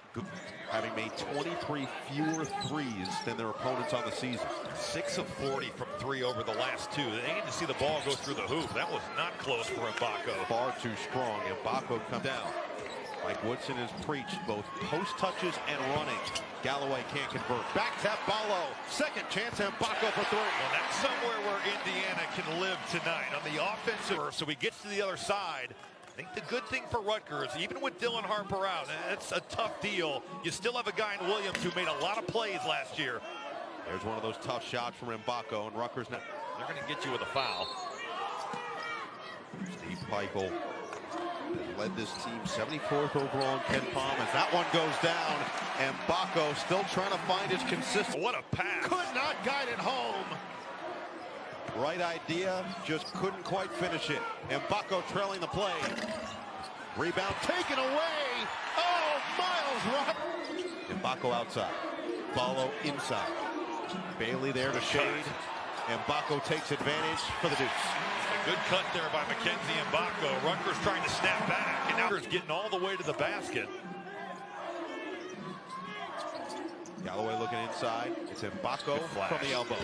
having made 23 fewer threes than their opponents on the season. 6 of 40 from 3 over the last 2. They need to see the ball go through the hoop. That was not close for Mgbako. Far too strong. Mgbako come down. Mike Woodson has preached both post touches and running. Galloway can't convert. Back tap Ballo. Second chance, Mgbako for 3. Well, that's somewhere where Indiana can live tonight on the offensive. So he gets to the other side. I think the good thing for Rutgers, even with Dylan Harper out, it's a tough deal. You still have a guy in Williams who made a lot of plays last year. There's one of those tough shots from Mgbako, and Rutgers now. They're going to get you with a foul. Steve Peichel has led this team 74th overall in Ken Palm as that one goes down. And Mgbako still trying to find his consistency. What a pass. Could not guide it home. Right idea, just couldn't quite finish it. Mgbako trailing the play. Rebound taken away. Oh, Miles Rock. Mgbako outside. Ballo inside. Bailey there to shade. Mgbako takes advantage for the deuce. A good cut there by Mackenzie and Mgbako. Rutgers trying to snap back, and now Rutgers getting all the way to the basket. Galloway looking inside. It's Mgbako from the elbow.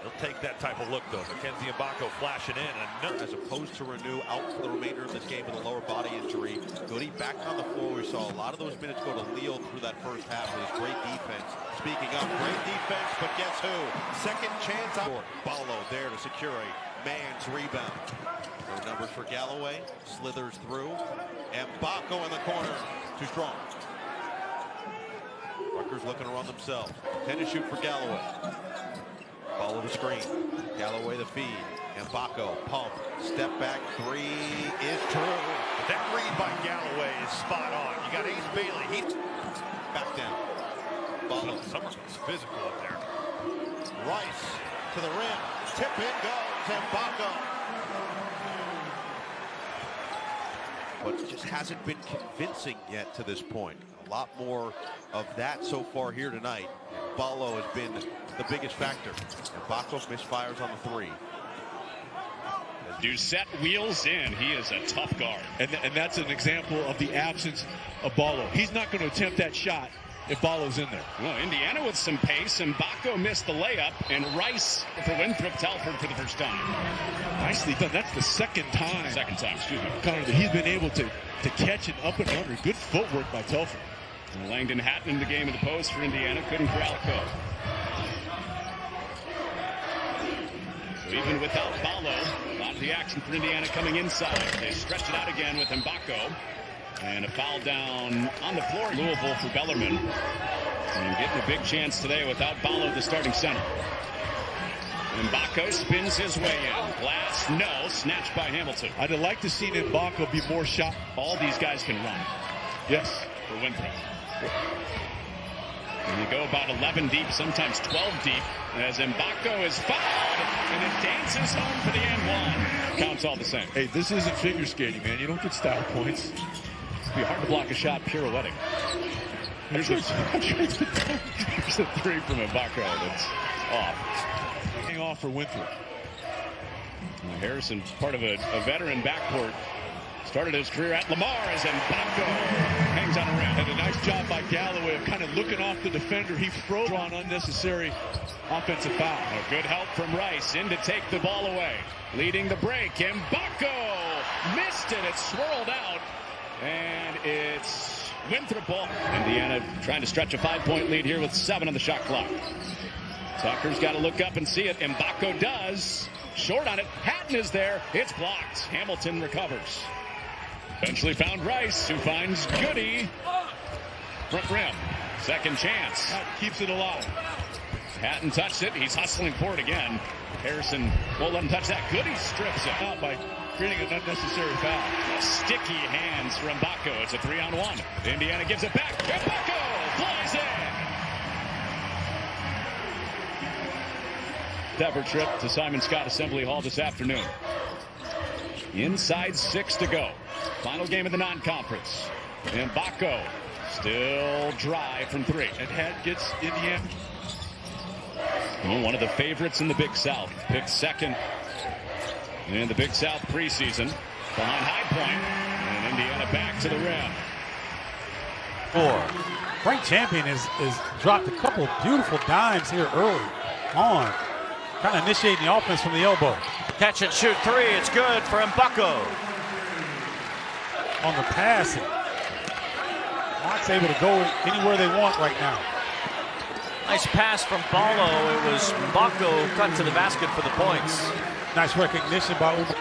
He'll take that type of look, though. Mackenzie and Mgbako flashing in. And as opposed to Renew out for the remainder of this game with a lower body injury. Goody back on the floor. We saw a lot of those minutes go to Leo through that first half with his great defense. Speaking of great defense, but guess who? Second chance out. Ballo there to secure a man's rebound. No numbers for Galloway. Slithers through. And Mgbako in the corner. Too strong. Rutgers looking to run themselves. 10 to shoot for Galloway. Follow the screen. Galloway the feed. Mgbako pump. Step back 3 is true. That read by Galloway is spot on. You got Ace Bailey. He's back down. Ballo. Summerlin's physical up there. Rice to the rim. Tip in goes Mgbako. But just hasn't been convincing yet to this point. A lot more of that so far here tonight. Ballo has been the biggest factor. Mgbako misfires on the 3. Doucette wheels in. He is a tough guard. And that's an example of the absence of Ballo. He's not going to attempt that shot if Ballo's in there. Well, Indiana with some pace, and Mgbako missed the layup, and Rice for Winthrop Telford for the first time. Nicely done. That's the second time. Excuse me. Connor, that he's been able to catch an up and under. Good footwork by Telford. And Langdon Hatton in the game of the post for Indiana. Couldn't corral it. So even without Ballo, a lot of the action for Indiana coming inside. They stretch it out again with Mgbako. And a foul down on the floor. Louisville for Bellarmine. And getting a big chance today without Ballo, the starting center. Mgbako spins his way in. Glass, no. Snatched by Hamilton. I'd have liked to see Mgbako be more shot. All these guys can run. Yes. For Winthrop. And you go about 11 deep, sometimes 12 deep, as Mgbako is fouled, and it dances home for the and 1. Counts all the same. Hey, this isn't figure skating, man. You don't get style points. It'd be hard to block a shot pirouetting. Here's a 3 from Mgbako that's off. Hang off for Winthrop. Harrison, part of a veteran backcourt. Started his career at Lamar as Mgbako hangs on a rim. And a nice job by Galloway of kind of looking off the defender. He froze on unnecessary offensive foul. A good help from Rice in to take the ball away. Leading the break. Mgbako missed it. It swirled out. And it's Winthrop ball. Indiana trying to stretch a 5-point lead here with 7 on the shot clock. Tucker's got to look up and see it. Mgbako does. Short on it. Hatton is there. It's blocked. Hamilton recovers. Eventually found Rice, who finds Goody. Front rim. Second chance. That keeps it alive. Patton touched it. He's hustling for it again. Harrison won't let him touch that. Goody strips it out by creating an unnecessary foul. Sticky hands for Mgbako. It's a 3-on-1. Indiana gives it back. Mgbako flies in. Dever trip to Simon Scott Assembly Hall this afternoon. Inside 6 to go. Final game of the non-conference. Mgbako still dry from 3. And Head gets Indiana. One of the favorites in the Big South. Picked second in the Big South preseason. Behind High Point. And Indiana back to the rim. 4. Frank Champion has dropped a couple of beautiful dimes here early on. Kind of initiating the offense from the elbow. Catch and shoot 3. It's good for Mgbako. On the passing. Mock's able to go anywhere they want right now. Nice pass from Ballo. It was Mgbako cut to the basket for the points. Nice recognition by Uber.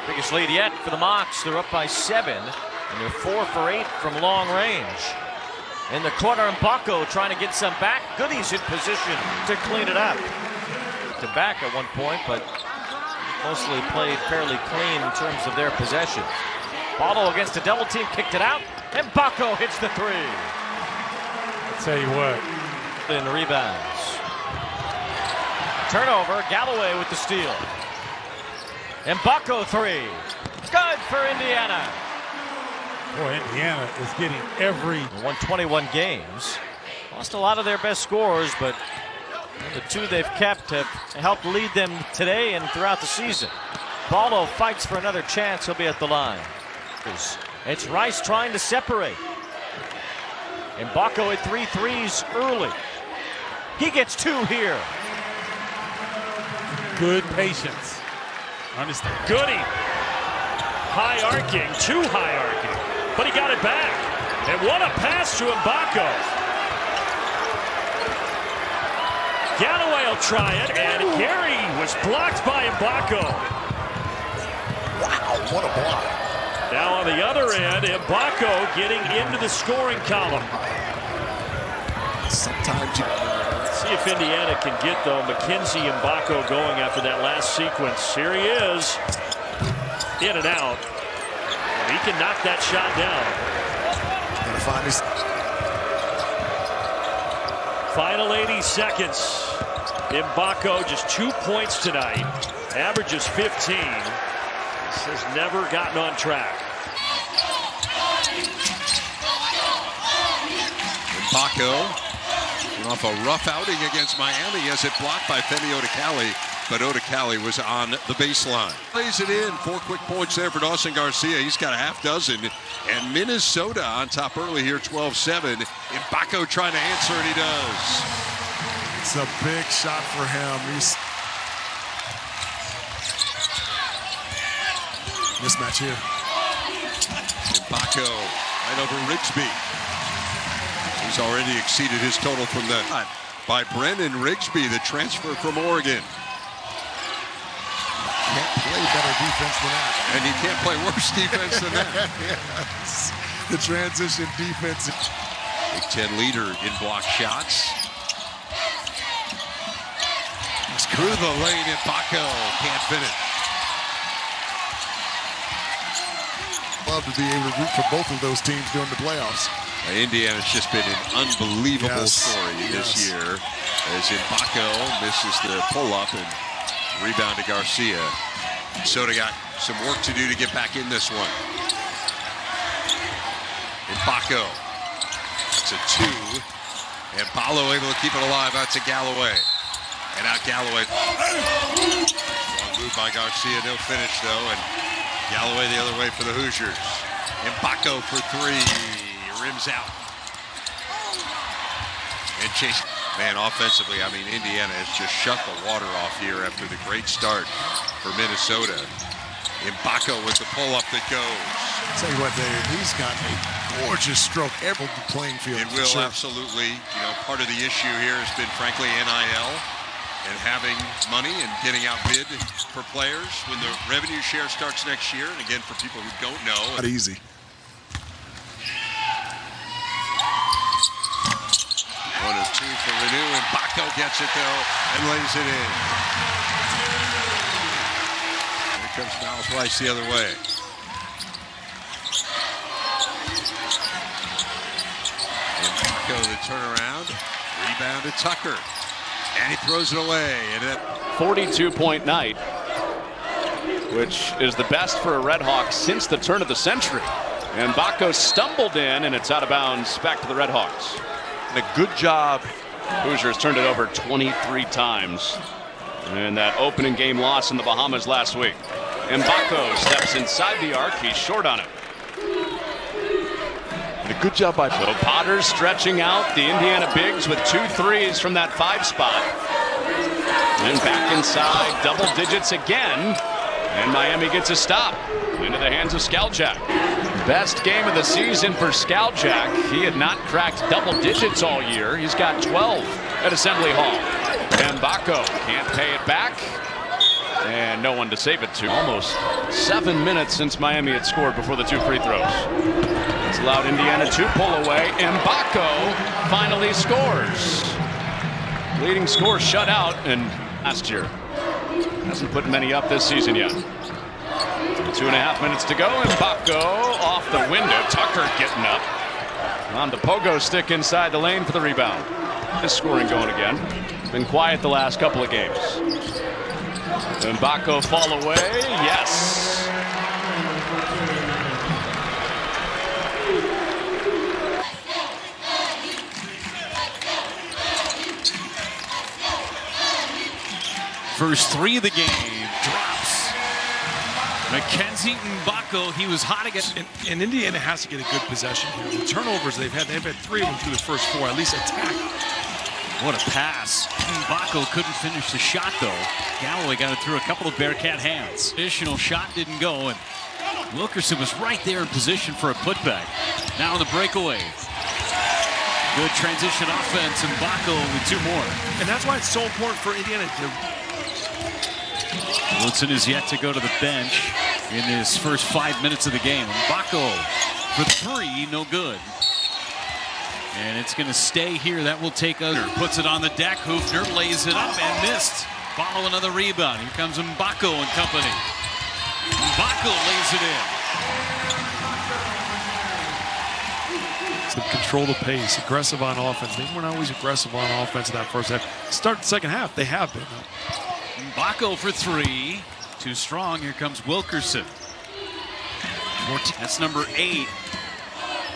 Biggest lead yet for the Mocs. They're up by 7, and they're 4 for 8 from long range. In the corner, Mgbako trying to get some back. Goody's in position to clean it up. To back at one point, but mostly played fairly clean in terms of their possession. Ballo against a double team, kicked it out, and Mgbako hits the 3. I'll tell you what. In rebounds. Turnover, Galloway with the steal. Mgbako 3. Good for Indiana. Boy, Indiana is getting every... Won 21 games. Lost a lot of their best scorers, but the 2 they've kept have helped lead them today and throughout the season. Ballo fights for another chance. He'll be at the line. It's Rice trying to separate. Mgbako at 3 threes early. He gets 2 here. Good patience. Understand. Goody. High arcing, too high arcing. But he got it back. And what a pass to Mgbako. Galloway will try it, and Gary was blocked by Mgbako. Wow, what a block. Now on the other end, Mgbako getting into the scoring column. Sometimes Let's see if Indiana can get, though, Mackenzie and Mgbako going after that last sequence. Here he is. In and out. And he can knock that shot down. Gonna find his... Final 80 seconds. Mgbako just 2 points tonight. Averages 15. This has never gotten on track. Mgbako off a rough outing against Miami as it blocked by Femi Odekale, but Odekale was on the baseline. Plays it in. 4 quick points there for Dawson Garcia. He's got a half dozen. And Minnesota on top early here, 12-7. Mgbako trying to answer, and he does. It's a big shot for him. He's... Mismatch here. Mgbako right over Rigsby. He's already exceeded his total from the by Brendan Rigsby, the transfer from Oregon. Can't play better defense than that. And he can't play worse defense than that. Yes. The transition defense. Big Ten leader in block shots. Screw the lane, Mgbako can't finish. Love to be able to root for both of those teams during the playoffs. Indiana's just been an unbelievable story this year as Mgbako misses the pull-up and rebound to Garcia. Soda got some work to do to get back in this one. Mgbako. That's a 2. And Ballo able to keep it alive out to Galloway. And out Galloway. Strong move by Garcia. No finish, though. And Galloway the other way for the Hoosiers. Mgbako for 3. Rims out. And Chase, man, offensively, I mean, Indiana has just shut the water off here after the great start for Minnesota. Mgbako with the pull-up that goes. I'll tell you what, Dave, he's got a gorgeous stroke every playing field. It will absolutely, you know, part of the issue here has been, frankly, NIL and having money and getting outbid for players when the revenue share starts next year. And again, for people who don't know. Not easy. 1 of 2 for Renew, and Mgbako Mgbako gets it, though, and lays it in. Here comes Miles Rice the other way. Mgbako the turnaround. Rebound to Tucker. And he throws it away. And 42-point night, which is the best for a Red Hawk since the turn of the century. And Mgbako stumbled in, and it's out of bounds back to the Red Hawks. And a good job. Hoosiers turned it over 23 times in that opening game loss in the Bahamas last week. Mgbako steps inside the arc. He's short on it. And a good job by Potter stretching out the Indiana bigs with 2 threes from that 5 spot. And back inside, double digits again. And Miami gets a stop into the hands of Skaljak. Best game of the season for Skaljak. He had not cracked double digits all year. He's got 12 at Assembly Hall. Mgbako can't pay it back. And no one to save it to. Almost 7 minutes since Miami had scored before the 2 free throws. It's allowed Indiana to pull away. Mgbako finally scores. Leading scorer shut out and last year. Hasn't put many up this season yet. 2.5 minutes to go. Mgbako off the window. Tucker getting up on the pogo stick inside the lane for the rebound. This scoring going again. Been quiet the last couple of games. Mgbako fall away. Yes. First 3 of the game drops. Mackenzie Mgbako, he was hot against. And Indiana has to get a good possession here. The turnovers they've had 3 of them through the first 4, at least attack. What a pass. Mgbako couldn't finish the shot, though. Galloway got it through a couple of Bearcat hands. Additional shot didn't go, and Wilkerson was right there in position for a putback. Now on the breakaway. Good transition offense, and Mgbako with 2 more. And that's why it's so important for Indiana to... Woodson is yet to go to the bench in his first 5 minutes of the game. Mgbako for 3, no good. And it's going to stay here. That will take under. Puts it on the deck. Hoofner lays it up and missed. Follow another rebound. Here comes Mgbako and company. Mgbako lays it in. Control the pace, aggressive on offense. They weren't always aggressive on offense in that first half. Start the second half, they have been. Mgbako for 3. Too strong. Here comes Wilkerson. That's number 8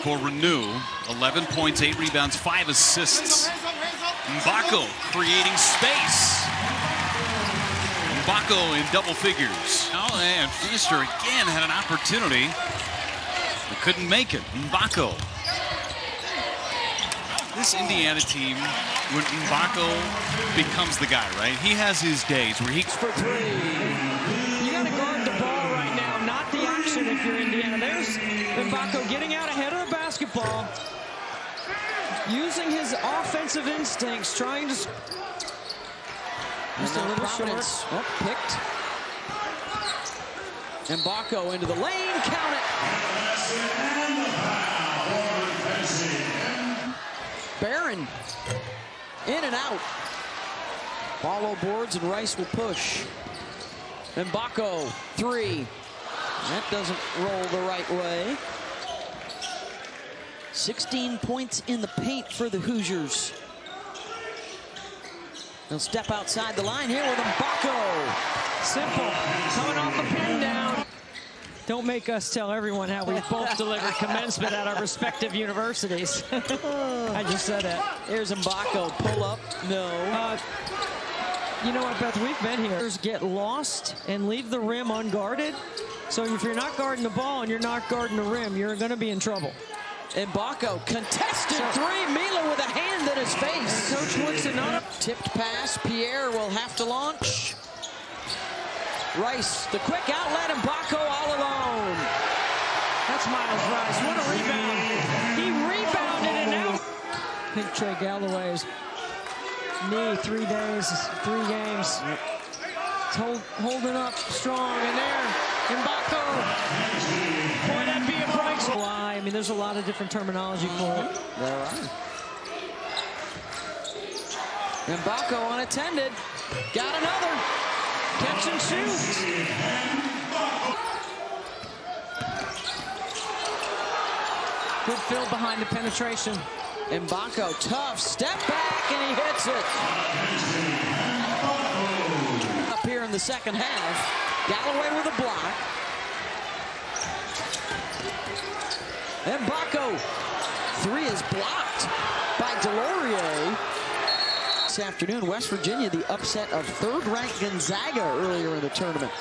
for Renew. 11 points, 8 rebounds, 5 assists. Mgbako creating space. Mgbako in double figures. Oh, and Finister again had an opportunity, but couldn't make it. Mgbako. This Indiana team, when Mgbako becomes the guy, right? He has his days where he... For 3. You got to guard the ball right now, not the action if you're Indiana. There's Mgbako getting out ahead of the basketball, using his offensive instincts, trying to... Just a little short. Oh, picked. Mgbako into the lane, count it. Barron in and out. Follow boards and Rice will push. Mgbako 3. That doesn't roll the right way. 16 points in the paint for the Hoosiers. They'll step outside the line here with Mgbako. Simple, coming off the pin down. Don't make us tell everyone how we both delivered commencement at our respective universities. I just said it. Here's Mgbako, pull up, no. You know what, Beth, we've been here. Get lost and leave the rim unguarded. So if you're not guarding the ball and you're not guarding the rim, you're going to be in trouble. Mgbako, contested 3. Mila with a hand in his face. Coach looks at another. Tipped pass. Pierre will have to launch. Rice, the quick outlet. Mgbako all alone. That's Miles Rice. What a rebound. He rebounded and out. I think Trey Galloway's knee, 3 days, 3 games. It's holding up strong in there. Mgbako. Boy, that'd be a bright spot. I mean, there's a lot of different terminology for it. There are. Mgbako unattended. Got another. Catch and shoot. Good fill behind the penetration. Mgbako, tough step back, and he hits it. Up here in the second half. Galloway with a block. Mgbako, three is blocked by Delorier. This afternoon, West Virginia, the upset of third-ranked Gonzaga earlier in the tournament.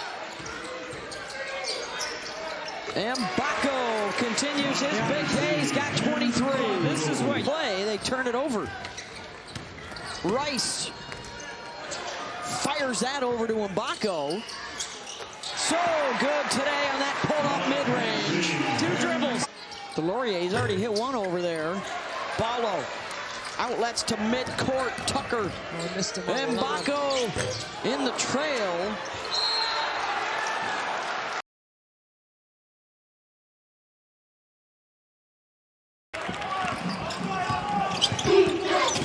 Mgbako continues his big day. He's got 23. This is what play. They turn it over. Rice fires that over to Mgbako. So good today on that pull-up mid-range. Two dribbles. Delorier, he's already hit one over there. Ballo outlets to mid-court. Tucker. Oh, missed him. Mgbako in the trail.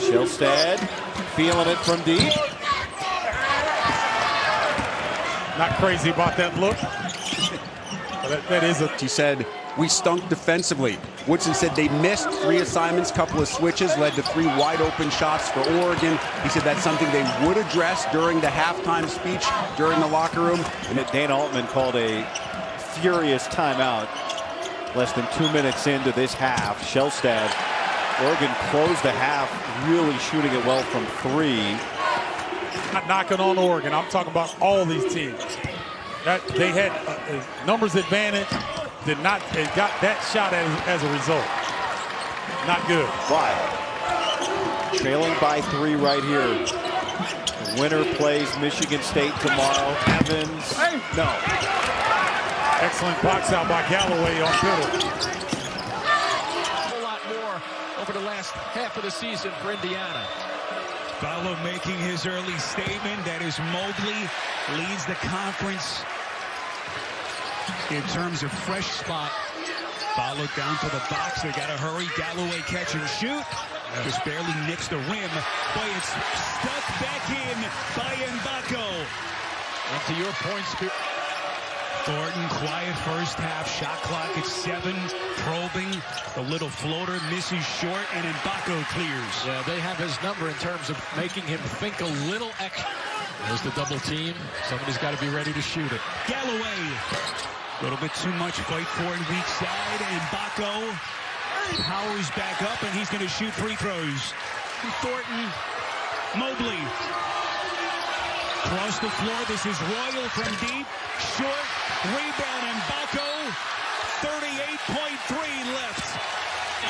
Shelstad feeling it from deep. Not crazy about that look. That is a... He said, we stunk defensively. Woodson said they missed 3 assignments, couple of switches, led to 3 wide open shots for Oregon. He said that's something they would address during the halftime speech, during the locker room. And Dana Altman called a furious timeout less than 2 minutes into this half. Shelstad, Oregon closed the half, really shooting it well from 3. Not knocking on Oregon. I'm talking about all these teams. That they had a numbers advantage. Did not. They got that shot as a result. Not good. Why? Trailing by 3 right here. The winner plays Michigan State tomorrow. Evans. No. Excellent box out by Galloway on Biddle. A whole lot more over the last half of the season for Indiana. Ballo making his early statement. That is Mobley leads the conference in terms of fresh spot. Ballo down to the box. They got to hurry. Galloway catch and shoot. Just barely nicks the rim. Boy, it's stuck back in by Mgbako. And to your point, Thornton, quiet first half. Shot clock at 7. Probing. The little floater misses short, and Mgbako clears. Yeah, they have his number in terms of making him think a little extra. There's the double team. Somebody's got to be ready to shoot it. Galloway. A little bit too much fight for it weak side. Mgbako powers back up, and he's going to shoot free throws. Thornton. Mobley. Across the floor. This is Royal from deep. Short. Rebound. Mgbako. 38.3 left.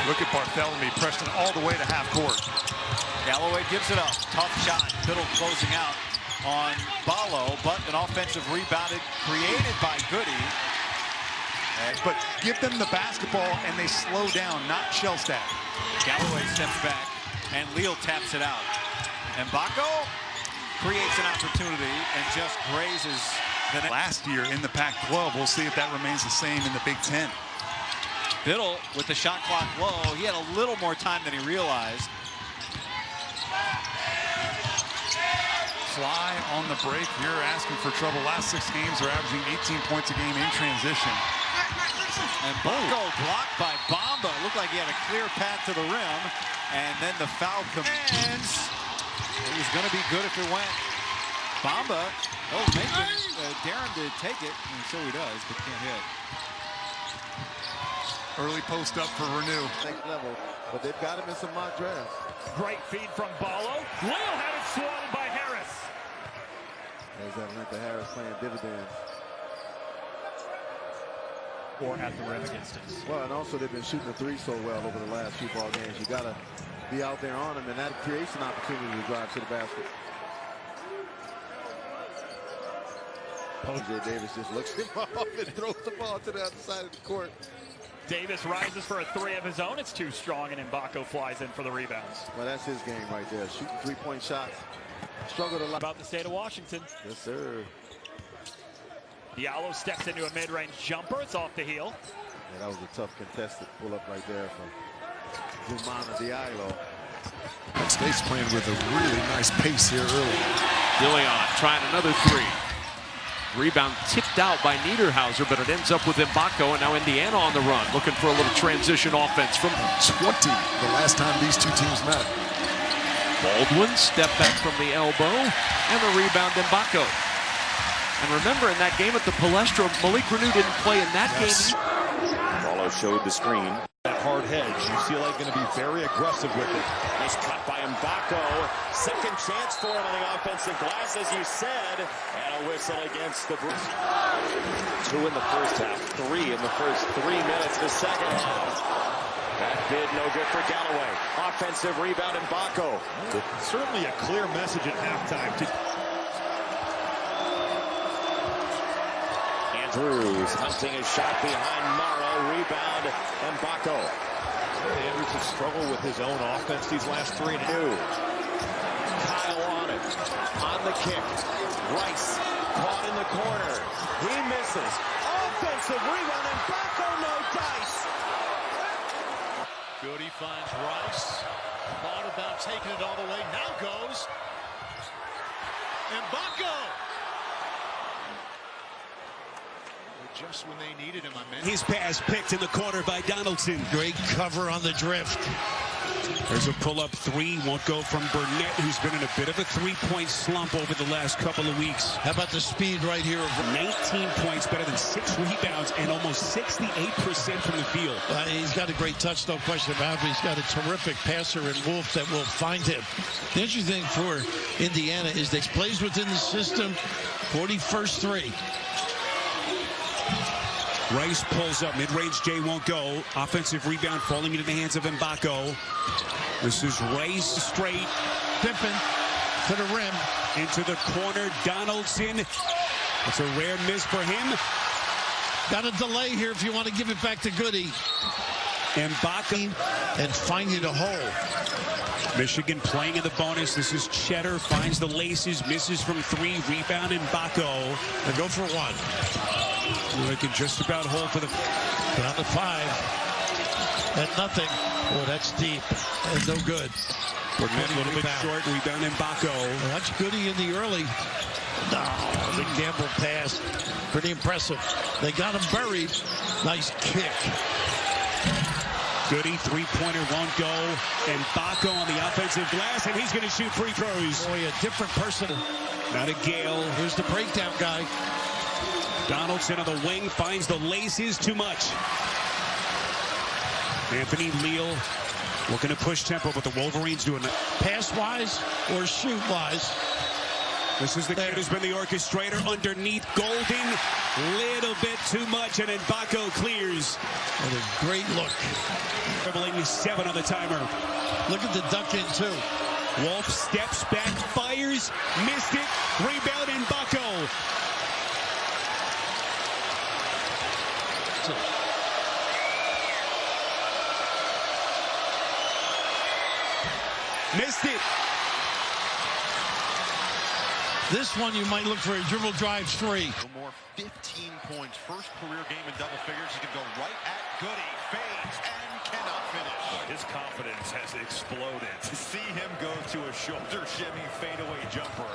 Look at Barthélemy, Preston all the way to half court. Galloway gives it up. Tough shot. Biddle closing out on Ballo, but an offensive rebounded created by Goody. But give them the basketball and they slow down, not Shelstad. Galloway steps back and Leal taps it out. Mgbako creates an opportunity and just grazes the net. Last year in the Pac-12, we'll see if that remains the same in the Big Ten. Biddle with the shot clock low. He had a little more time than he realized. Fly on the break. You're asking for trouble. Last 6 games are averaging 18 points a game in transition. And Mgbako blocked by Bamba. Looked like he had a clear path to the rim. And then the foul commands. It was going to be good if it went. Bamba, making Darren to take it. And so he does, but can't hit. Early post up for Renew. Next level, but they've got him in some mock drafts. Great feed from Ballo. Leal had it swallowed by Harris. There's that Lenta Harris playing dividends. Or at the rim against us. Well, and also they've been shooting the 3 so well over the last few ball games. You got to be out there on them, and that creates an opportunity to drive to the basket. J. Davis just looks him off and throws the ball to the other side of the court. Davis rises for a 3 of his own. It's too strong, and Mgbako flies in for the rebounds. Well, that's his game right there. Shooting 3-point shots. Struggled a lot. About the state of Washington. Yes, sir. Diallo steps into a mid-range jumper. It's off the heel. Yeah, that was a tough contested pull-up right there from Zumana Diallo. United States playing with a really nice pace here early. DeLeon trying another three. Rebound tipped out by Niederhauser, but it ends up with Mgbako, and now Indiana on the run, looking for a little transition offense from 20 the last time these two teams met. Baldwin, step back from the elbow, and the rebound Mgbako. And remember, in that game at the Palestra, Malik Renew didn't play in that game. Paulo showed the screen. That hard hedge. UCLA going to be very aggressive with it. Nice cut by Mgbako. Second chance for him on the offensive glass, as you said. And a whistle against the Bruce. 2 in the first half, 3 in the first 3 minutes of the second half. That bid no good for Galloway. Offensive rebound Mgbako. Certainly a clear message at halftime. Andrews hunting a shot behind Morrow. Rebound Mgbako. Andrews has struggled with his own offense these last 3 and 2. Kyle on it. On the kick. Rice caught in the corner. He misses. Offensive rebound. Mgbako, no dice. Goody finds Rice. Thought about taking it all the way. Now goes Mgbako. Just when they needed him, I meant. His pass picked in the corner by Donaldson. Great cover on the drift. There's a pull-up 3. Won't go from Burnett, who's been in a bit of a 3-point slump over the last couple of weeks. How about the speed right here? 19 points, better than 6 rebounds, and almost 68% from the field. He's got a great touch, no question about it. He's got a terrific passer in Wolf that will find him. The interesting thing for Indiana is that he plays within the system. 41st 3. Rice pulls up. Mid-range J won't go. Offensive rebound falling into the hands of Mgbako. This is Rice straight. Pippen to the rim. Into the corner. Donaldson. It's a rare miss for him. Got a delay here if you want to give it back to Goody. Mgbako. And finding a hole. Michigan playing in the bonus. This is Cheddar. Finds the laces. Misses from 3. Rebound Mgbako. They go for 1. They can just about hold for the down to 5 at nothing. Oh, that's deep and no good. Burnett a little bit short. Rebound Mgbako. Well, that's Goody in the early. No, the gamble pass. Pretty impressive. They got him buried. Nice kick. Goody, 3-pointer won't go. Mgbako on the offensive glass, and he's going to shoot free throws. Boy, a different person. Not a Gale. Here's the breakdown guy. Donaldson on the wing finds the laces too much. Anthony Leal looking to push tempo, but the Wolverines doing it. Pass-wise or shoot-wise? This is the kid who's been the orchestrator underneath Golden. Little bit too much, and Mgbako clears. And a great look. Dribbling 7 on the timer. Look at the duck in, too. Wolf steps back, fires, missed it. Rebound Mgbako. Missed it. This one you might look for a dribble drive 3. No more 15 points. First career game in double figures. He can go right at Goody. Fades and cannot finish. His confidence has exploded. To see him go to a shoulder shimmy fadeaway jumper.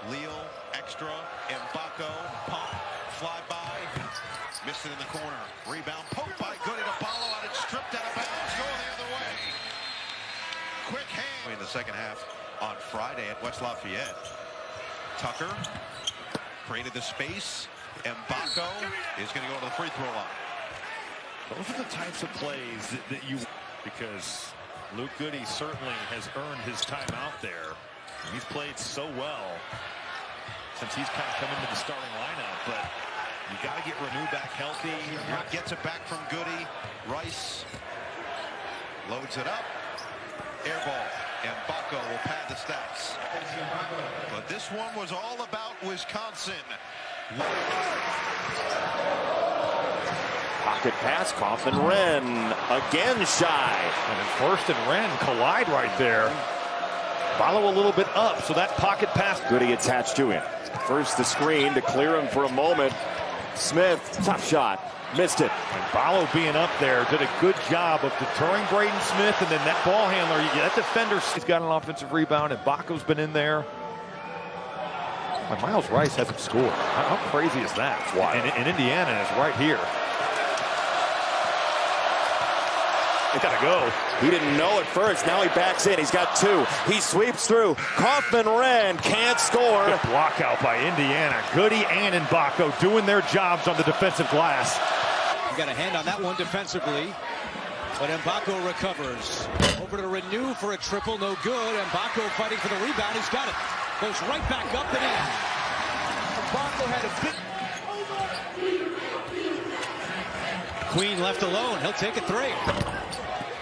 Leal, extra, Mgbako, pump, fly by. Missed it in the corner. Rebound, poked by Goody to follow out. It's stripped out of bounds. Going the other way. Quick hand. In the second half on Friday at West Lafayette. Tucker created the space. Mgbako is going to go to the free throw line. Those are the types of plays that you... Because Luke Goody certainly has earned his time out there. He's played so well since he's kind of come into the starting lineup. But you got to get Renew back healthy. Gets it back from Goody. Rice loads it up. Air ball. Mgbako will pad the stats. But this one was all about Wisconsin. Pocket pass, Coughlin Wren again shy. And First and Wren collide right there. Follow a little bit up, so that pocket pass. Goody attached to him. First the screen to clear him for a moment. Smith, tough shot. Missed it. And Ballo being up there did a good job of deterring Braden Smith, and then that ball handler, that defender, he's got an offensive rebound, and Mgbako's been in there. Like Miles Rice hasn't scored. How crazy is that? And Indiana is right here. They gotta go. He didn't know at first. Now he backs in. He's got two. He sweeps through. Kaufman-Wren can't score. Good block out by Indiana. Goody and Mgbako doing their jobs on the defensive glass. You got a hand on that one defensively, but Mgbako recovers. Over to Renew for a triple, no good. Mgbako fighting for the rebound. He's got it. Goes right back up and in. Mgbako had a big. Queen left alone. He'll take a three.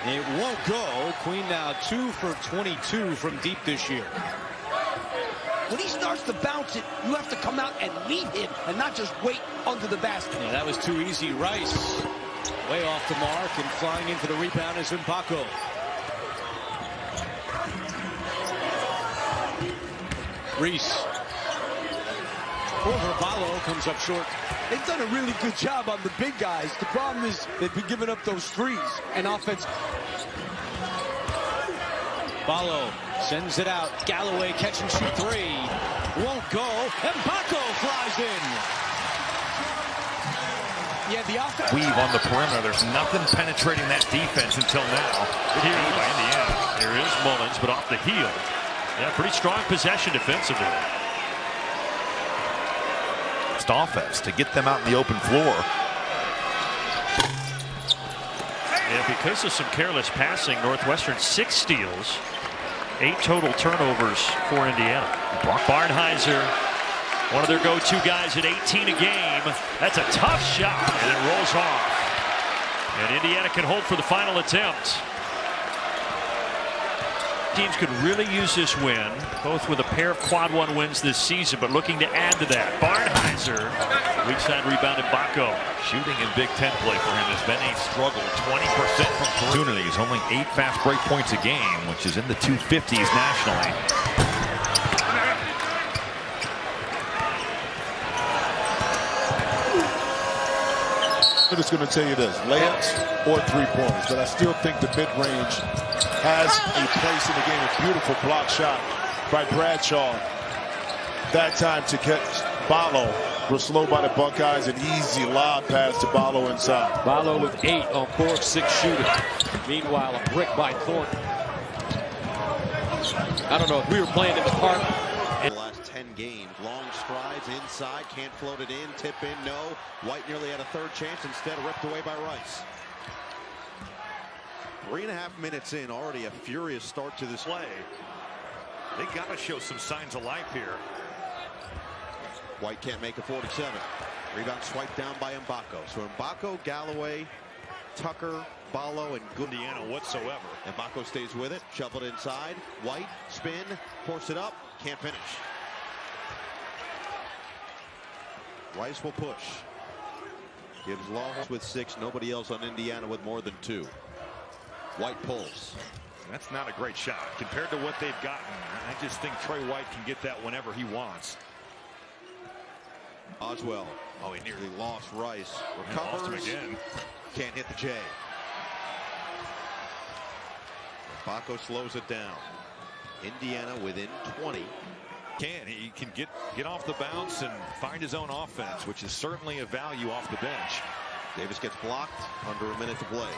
It won't go. Queen now 2 for 22 from deep this year. When he starts to bounce it, you have to come out and meet him and not just wait under the basket. Yeah, that was too easy. Rice way off the mark, and flying into the rebound is Mgbako. Reese. Over Ballo comes up short. They've done a really good job on the big guys. The problem is they've been giving up those threes and offense. Ballo sends it out. Galloway catch and shoot three. Won't go. Mgbako flies in. Yeah, the offense. Weave on the perimeter. There's nothing penetrating that defense until now. Here by Indiana. There is Mullins, but off the heel. Yeah, pretty strong possession defensively. Offense to get them out in the open floor. Yeah, because of some careless passing, Northwestern 6 steals, 8 total turnovers for Indiana. Barnheiser, one of their go-to guys at 18 a game. That's a tough shot, and it rolls off. And Indiana can hold for the final attempt. Teams could really use this win, both with a pair of quad 1 wins this season, but looking to add to that. Barnheiser, weak side rebound Mgbako. Shooting in Big Ten play for him has been a struggle. 20% from opportunities, only 8 fast break points a game, which is in the 250s nationally. I'm just going to tell you this, layups or three-pointers, but I still think the mid-range has a place in the game. A beautiful block shot by Bradshaw. That time to catch Ballo was slow by the Buckeyes. An easy lob pass to Ballo inside. Ballo with 8 on 4 of 6 shooting. Meanwhile, a brick by Thornton. I don't know if we were playing in the park. The last 10 games, long strides inside, can't float it in, tip in, no. White nearly had a third chance, instead ripped away by Rice. 3.5 minutes in, already a furious start to this play. They got to show some signs of life here. White can't make a 47. Rebound swiped down by Mgbako. So Mgbako, Galloway, Tucker, Ballo, and good Indiana whatsoever. Mgbako stays with it, shoveled inside. White, spin, force it up, can't finish. Rice will push. Gives Law with 6, nobody else on Indiana with more than 2. White pulls. That's not a great shot compared to what they've gotten. I just think Trey White can get that whenever he wants. Oswell. Oh, he nearly lost Rice. Recovers. Lost him again. Can't hit the J. Mgbako slows it down. Indiana within 20. He can get off the bounce and find his own offense, which is certainly a value off the bench. Davis gets blocked under a minute to play.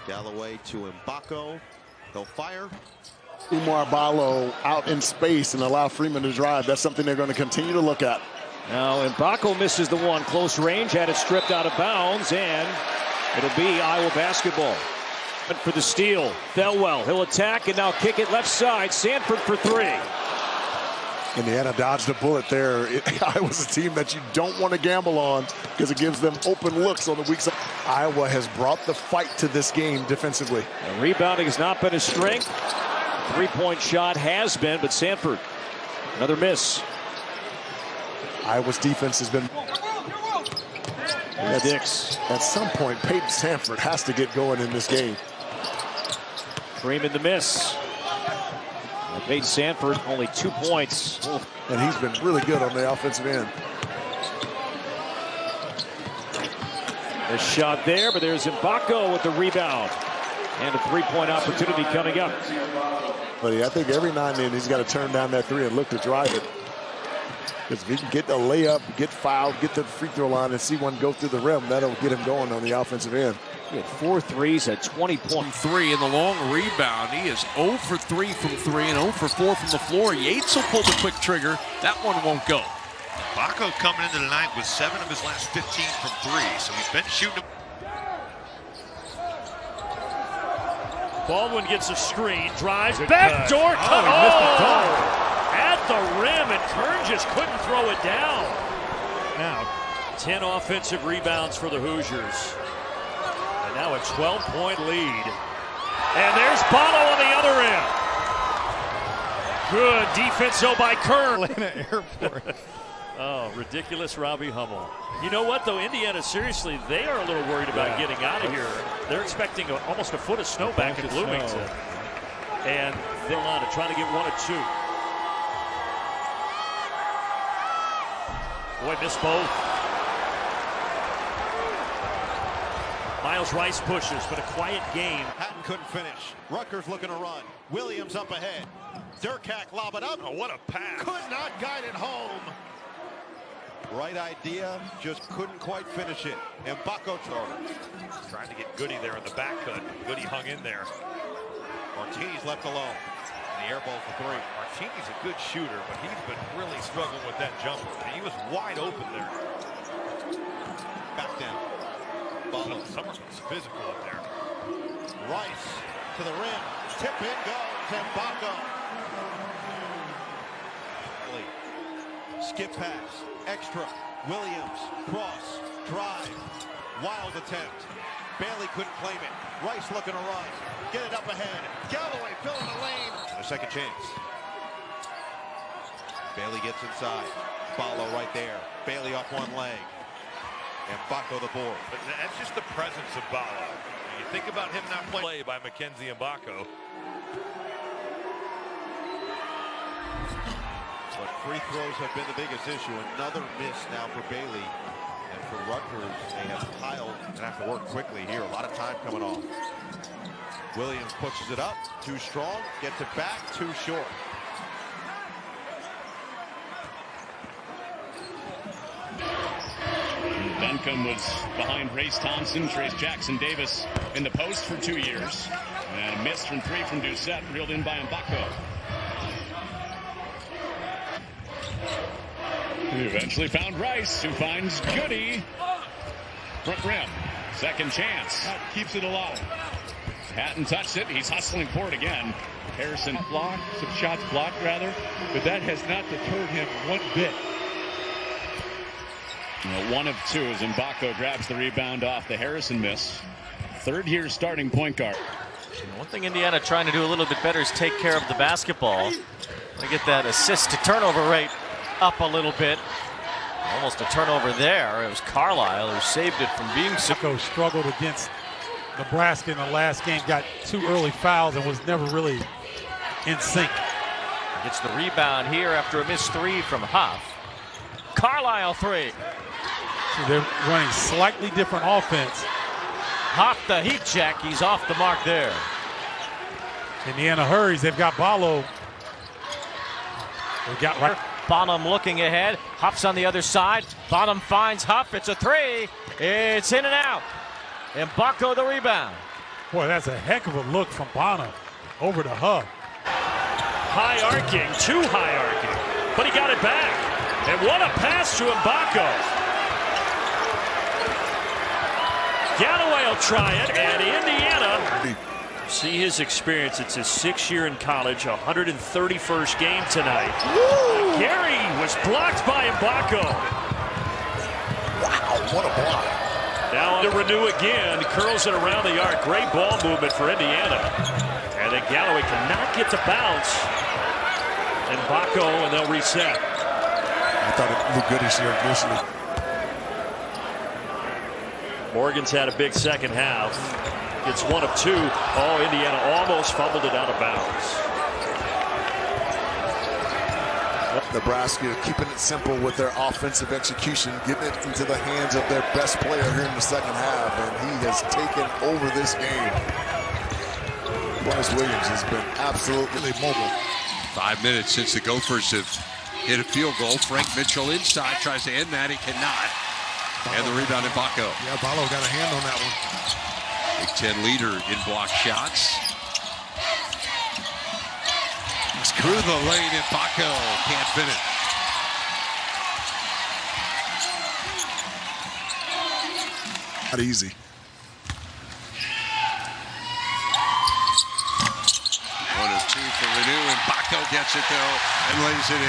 Galloway to Mgbako. He'll fire. Umar Ballo out in space and allow Freeman to drive. That's something they're going to continue to look at. Now Mgbako misses the one close range, had it stripped out of bounds, and it'll be Iowa basketball. For the steal, Thelwell, he'll attack and now kick it left side. Sanford for 3. Indiana dodged a bullet there. Iowa's a team that you don't want to gamble on because it gives them open looks on the weak side. Iowa has brought the fight to this game defensively. And rebounding has not been his strength. 3-point shot has been, but Sanford, another miss. Iowa's defense has been. Dix. At some point, Peyton Sanford has to get going in this game. Freeman the miss. Peyton Sanford only 2 points. And he's been really good on the offensive end. A shot there, but there's Mgbako with the rebound. And a three-point opportunity coming up. But I think every now and then he's got to turn down that three and look to drive it. Because if he can get a layup, get fouled, get to the free throw line, and see one go through the rim, that'll get him going on the offensive end. He had 4 threes at 20.3 in the long rebound. He is 0 for 3 from 3 and 0 for 4 from the floor. Yates will pull the quick trigger. That one won't go. Mgbako coming into the night with 7 of his last 15 from 3, so he's been shooting. Baldwin gets a screen, drives, Good back door cut. He missed the dunk. At the rim, and Kern just couldn't throw it down. Now, 10 offensive rebounds for the Hoosiers. And now a 12-point lead. And there's Bono on the other end. Good defense, though, by Kern. Atlanta Airport. Oh, ridiculous Robbie Hummel. You know what, though? Indiana, seriously, they are a little worried about getting out of here. They're expecting almost a foot of snow back in Bloomington. And they're on to try to get 1 or 2. Boy, missed both. Miles Rice pushes, but a quiet game. Hatton couldn't finish. Rutgers looking to run. Williams up ahead. Durkak lob it up. Oh, what a pass. Could not guide it home. Right idea, just couldn't quite finish it. Mgbako trying to get Goody there in the back cut. Goody hung in there. Martini's left alone. And the air ball for 3. Martini's a good shooter, but he's been really struggling with that jumper. He was wide open there. Back down. Ball. Someone's physical up there. Rice to the rim. Tip in goes Mgbako. Skip pass. Extra. Williams. Cross. Drive. Wild attempt. Bailey couldn't claim it. Rice looking to run. Get it up ahead. Galloway filling the lane. A second chance. Bailey gets inside. Follow right there. Bailey off one leg. And Mgbako the board. But that's just the presence of Balo. You think about him not playing by Mackenzie and Mgbako. But free throws have been the biggest issue. Another miss now for Bailey. And for Rutgers, they have piled and have to work quickly here. A lot of time coming off. Williams pushes it up. Too strong. Gets it back. Too short. Duncombe was behind Race Thompson, Trace Jackson Davis in the post for 2 years. And a miss from 3 from Doucette, reeled in by Mgbako. He eventually found Rice, who finds Goody. Front rim, second chance. Keeps it alive. Hatton touched it. He's hustling for it again. Harrison blocked, some shots blocked rather, but that has not deterred him one bit. 1 of 2 as Mgbako grabs the rebound off the Harrison miss. Third-year starting point guard. One thing Indiana trying to do a little bit better is take care of the basketball. To get that assist to turnover rate up a little bit. Almost a turnover there. It was Carlisle who saved it from being so. Mgbako struggled against Nebraska in the last game, got 2 early fouls and was never really in sync. Gets the rebound here after a missed 3 from Huff. Carlisle 3. So they're running slightly different offense. Huff the heat check. He's off the mark there. Indiana hurries. They've got Balo. They've got right. Bonham looking ahead. Huff's on the other side. Bonham finds Huff. It's a 3. It's in and out. And Mgbako the rebound. Boy, that's a heck of a look from Bonham over to Huff. High arcing, too high arcing. But he got it back. And what a pass to Mgbako. Galloway will try it, and Indiana. See his experience. It's his 6th year in college, 131st game tonight. Gary was blocked by Mgbako. Wow, what a block. Now to renew again, curls it around the arc. Great ball movement for Indiana. And then Galloway cannot get to bounce. Mgbako, and they'll reset. I thought it looked good here initially. Morgan's had a big second half. It's 1 of 2. Oh, Indiana almost fumbled it out of bounds. Nebraska keeping it simple with their offensive execution, getting it into the hands of their best player here in the second half, and he has taken over this game. Bryce Williams has been absolutely mobile. 5 minutes since the Gophers have hit a field goal. Frank Mitchell inside, tries to end that. He cannot. And the rebound in Mgbako. Yeah, Ballo got a hand on that one. Big Ten leader in block shots. Through the lane, Mgbako can't finish. Not easy. One of two for Renew, and Mgbako gets it though and lays it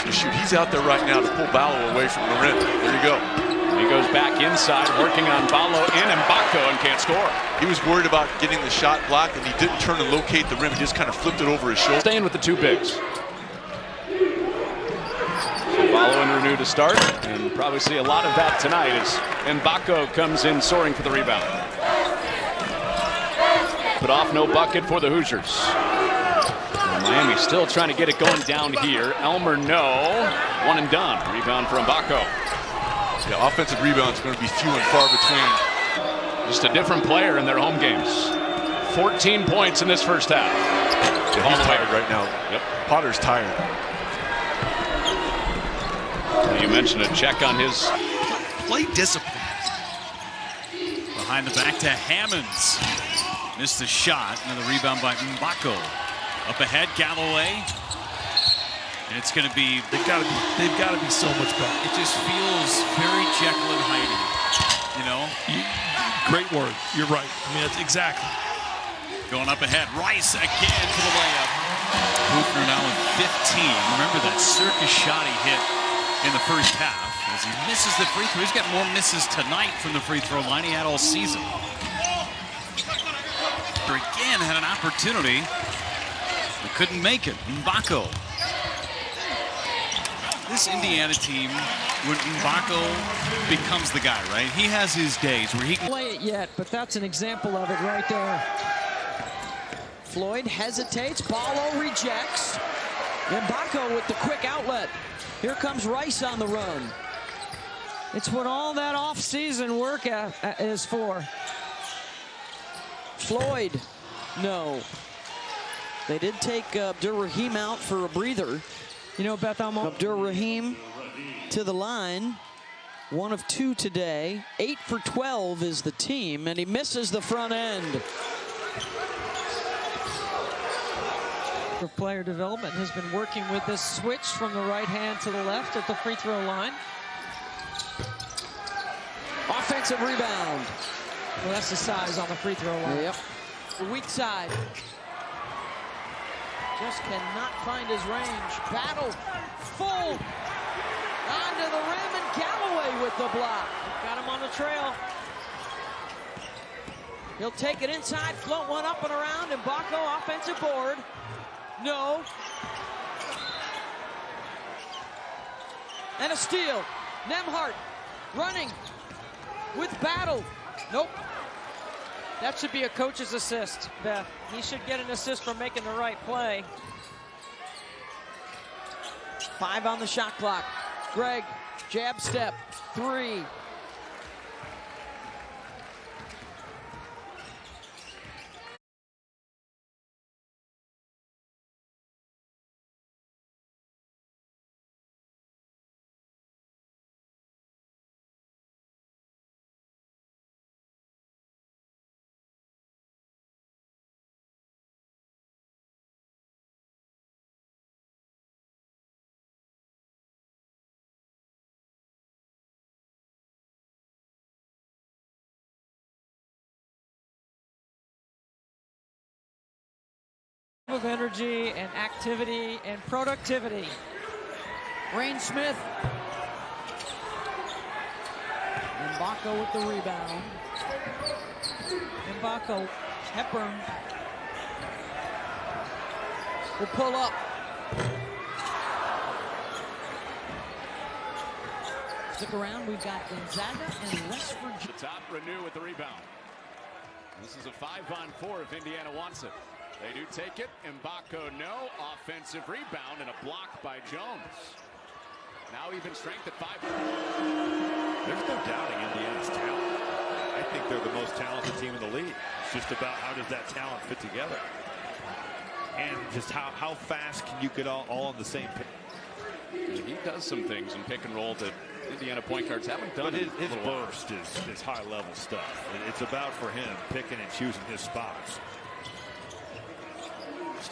in. Shoot, he's out there right now to pull Ballo away from the rim. There you go. He goes back inside, working on Ballo and Mgbako, and can't score. He was worried about getting the shot blocked, and he didn't turn and locate the rim. He just kind of flipped it over his shoulder. Staying with the two bigs. So Ballo and Renew to start, and probably see a lot of that tonight as Mgbako comes in soaring for the rebound. Put off, no bucket for the Hoosiers. Miami still trying to get it going down here. Elmer, no. One and done. Rebound for Mgbako. Yeah, offensive rebounds going to be few and far between. Just a different player in their home games. 14 points in this first half. Yeah, he's tired right now. Yep. Potter's tired. You mentioned a check on his play discipline. Behind the back to Hammonds. Missed the shot. Another rebound by Mgbako. Up ahead, Galloway. And it's going to be, they've got to be so much better. It just feels very Jekyll and Hyde, you know? Great word. You're right. I mean, that's exactly. Going up ahead, Rice again for the layup. Hoopner now with 15. Remember that circus shot he hit in the first half. As he misses the free throw, he's got more misses tonight from the free throw line he had all season. Again had an opportunity, but couldn't make it. Mgbako. This Indiana team, when Mgbako becomes the guy, right? He has his days where he can play it yet, but that's an example of it right there. Floyd hesitates, Ballo rejects. Mgbako with the quick outlet. Here comes Rice on the run. It's what all that off-season work is for. Floyd, no. They did take Abdur-Rahim out for a breather. You know about that moment? Abdur-Rahim to the line. 1 of 2 today. 8 for 12 is the team, and he misses the front end. Player development has been working with this switch from the right hand to the left at the free throw line. Offensive rebound. Well, that's the size on the free throw line. Yep. The weak side. Just cannot find his range. Battle. Full. Onto the rim, and Galloway with the block. Got him on the trail. He'll take it inside, float one up and around, and Mgbako offensive board. No. And a steal. Nembhard running with Battle. Nope. That should be a coach's assist, Beth. He should get an assist for making the right play. 5 on the shot clock. Greg, jab step, 3. Of energy and activity and productivity. Rain Smith. Mgbako with the rebound. Mgbako, Hepburn will pull up. Stick around, we've got Gonzaga and West Virginia. The top, Renew with the rebound. This is a 5-on-4 if Indiana wants it. They do take it. Mgbako, no. Offensive rebound and a block by Jones. Now even strength at 5. There's no doubting Indiana's talent. I think they're the most talented team in the league. It's just about how does that talent fit together. And just how fast can you get all on the same page. He does some things in pick and roll that Indiana point guards haven't done. But his burst is high level stuff. It's about for him picking and choosing his spots.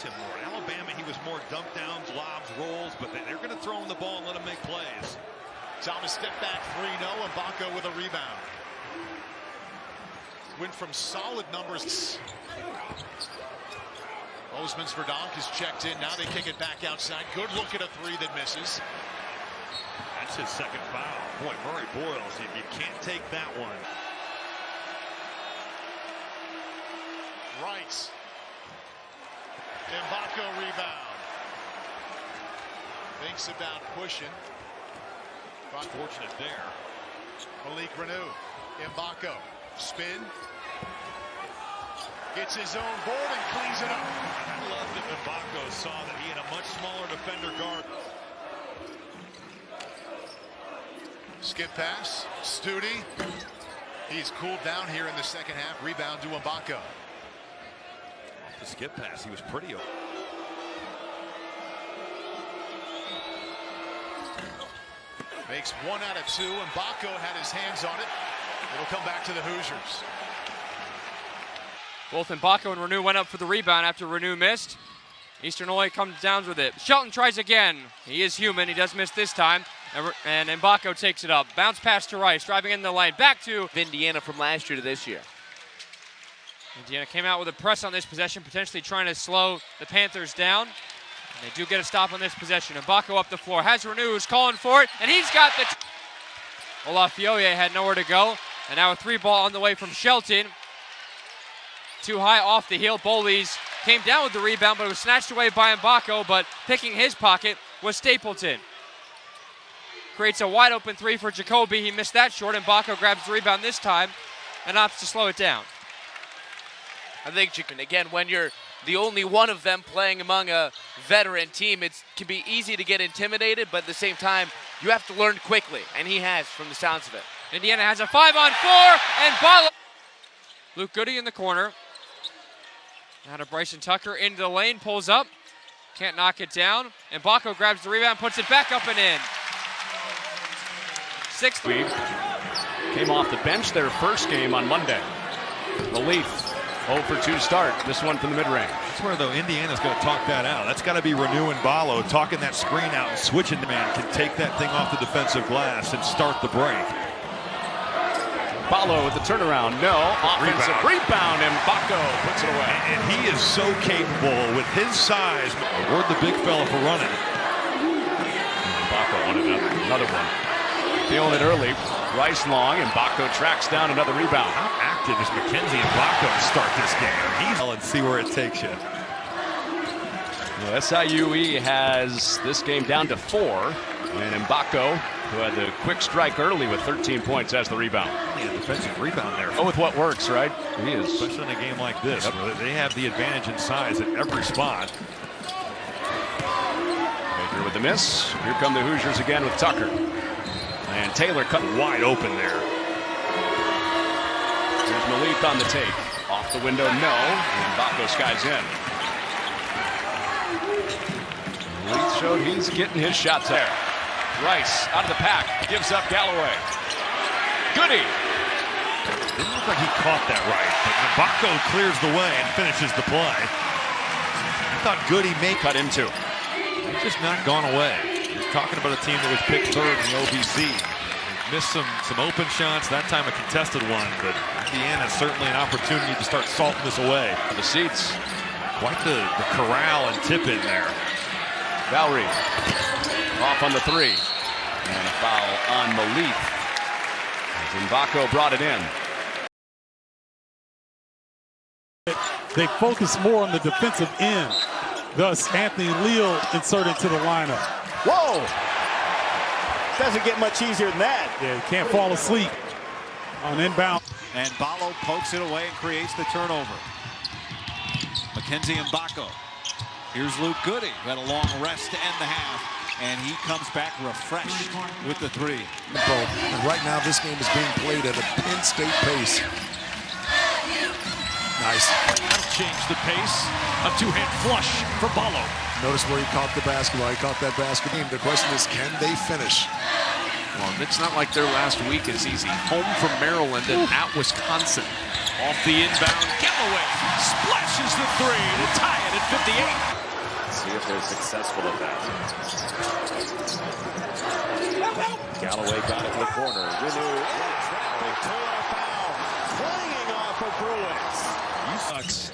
Him more. Alabama, he was more dump downs, lobs, rolls, but they're going to throw him the ball and let him make plays. Thomas step back 3-0. Mgbako with a rebound. Went from solid numbers. Osman's Verdonk is checked in. Now they kick it back outside. Good look at a three that misses. That's his second foul. Boy, Murray Boyles, you can't take that one. Rice. Mgbako rebound. Thinks about pushing. Unfortunate there. Malik Renew. Mgbako. Spin. Gets his own board and cleans it up. I love that Mgbako saw that he had a much smaller defender guard. Skip pass. Studi. He's cooled down here in the second half. Rebound to Mgbako. Off the skip pass, he was pretty open. Makes 1 out of 2. Mgbako had his hands on it. It'll come back to the Hoosiers. Both Mgbako and Renew went up for the rebound after Renew missed. Eastern Illinois comes down with it. Shelton tries again. He is human. He does miss this time. And Mgbako takes it up. Bounce pass to Rice, driving in the lane. Back to Indiana from last year to this year. Indiana came out with a press on this possession, potentially trying to slow the Panthers down. And they do get a stop on this possession. Mgbako up the floor. Has Renew, who's calling for it. And he's got the... Olaf Fioye had nowhere to go. And now a 3-ball on the way from Shelton. Too high off the heel. Bowles came down with the rebound, but it was snatched away by Mgbako. But picking his pocket was Stapleton. Creates a wide open 3 for Jacoby. He missed that short. Mgbako grabs the rebound this time and opts to slow it down. I think, again, when you're the only one of them playing among a veteran team, it can be easy to get intimidated, but at the same time, you have to learn quickly, and he has from the sounds of it. Indiana has a 5-on-4, and Bala. Luke Goody in the corner. Now to Bryson Tucker into the lane, pulls up. Can't knock it down. Mgbako grabs the rebound, puts it back up and in. 6th week. Came off the bench their first game on Monday. The Leaf 0 for 2 start. This one from the mid-range. That's where, though, Indiana's going to talk that out. That's got to be Renew and Balo talking that screen out and switching the man. Can take that thing off the defensive glass and start the break. Balo with the turnaround. No. Offensive rebound. Mgbako puts it away. And he is so capable with his size. Word the big fella for running. Mgbako wanted another one. Feeling it early. Rice long. Mgbako tracks down another rebound. How active is Mackenzie and Mgbako to start this game? He's and see where it takes you. Well, SIUE has this game down to 4. And Mgbako, who had the quick strike early with 13 points, has the rebound. Yeah, defensive rebound there. Oh, with what works, right? He is. Especially in a game like this, where they have the advantage in size at every spot. Baker with the miss. Here come the Hoosiers again with Tucker. And Taylor cut wide open there. There's Malik on the take. Off the window, no. And Mgbako skies in. Malik showed he's getting his shots there. Rice out of the pack. Gives up Galloway. Goody. Didn't look like he caught that right, but Mgbako clears the way and finishes the play. I thought Goody may cut him too. He's just not gone away. He's talking about a team that was picked 3rd in the OVC. Missed some open shots, that time a contested one, but Indiana certainly an opportunity to start salting this away. The seats. Quite the corral and tip in there. Valerie off on the 3. And a foul on Malik. As Mgbako brought it in. They focus more on the defensive end. Thus, Anthony Leal inserted to the lineup. Whoa! Doesn't get much easier than that. Yeah, you can't fall asleep on inbound. And Balo pokes it away and creates the turnover. Mackenzie and Mgbako. Here's Luke Goody, who had a long rest to end the half, and he comes back refreshed with the three. And right now, this game is being played at a Penn State pace. Nice. That'll change the pace. A two-hand flush for Ballo. Notice where he caught the basketball. He caught that basketball. The question is, can they finish? Well, it's not like their last week is easy. Home from Maryland and at Wisconsin. Off the inbound, Galloway splashes the three to tie it at 58. See if they're successful at that. Galloway got it in the corner. Playing off of Bruins. Sucks.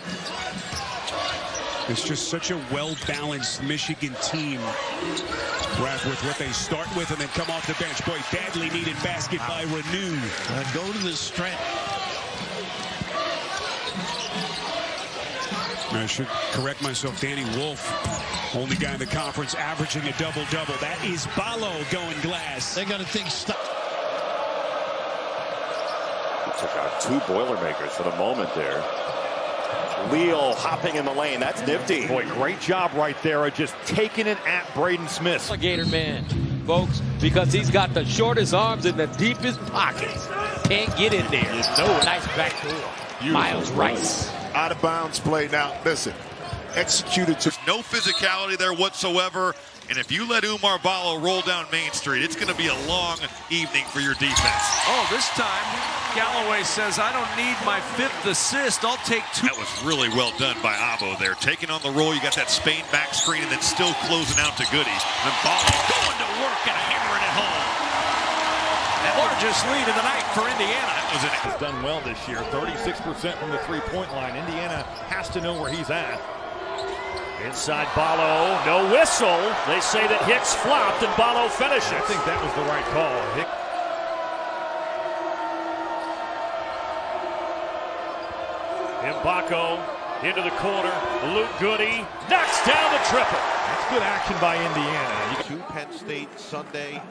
It's just such a well-balanced Michigan team. Brad, with what they start with and then come off the bench. Boy, badly needed basket by Renew. Go to the strength. I should correct myself. Danny Wolf, only guy in the conference averaging a double-double. That is Ballo going glass. They got to think stop. He took out two Boilermakers for the moment there. Leal hopping in the lane. That's nifty. Boy, great job right there of just taking it at Braden Smith. Alligator man, folks, because he's got the shortest arms in the deepest pockets. Can't get in there. Nice back door. Miles Rice. Out of bounds play. Now, listen, executed to no physicality there whatsoever. And if you let Umar Ballo roll down Main Street, it's going to be a long evening for your defense. Oh, this time Galloway says, I don't need my 5th assist. I'll take 2. That was really well done by Abo there. Taking on the roll, you got that Spain back screen and then still closing out to Goody. And Ballo going to work and hammering it home. The largest lead of the night for Indiana. He's done well this year, 36% from the three-point line. Indiana has to know where he's at. Inside Ballo, no whistle. They say that Hicks flopped and Ballo finishes. I think that was the right call. Mgbako into the corner. Luke Goody knocks down the triple. That's good action by Indiana. To Penn State Sunday.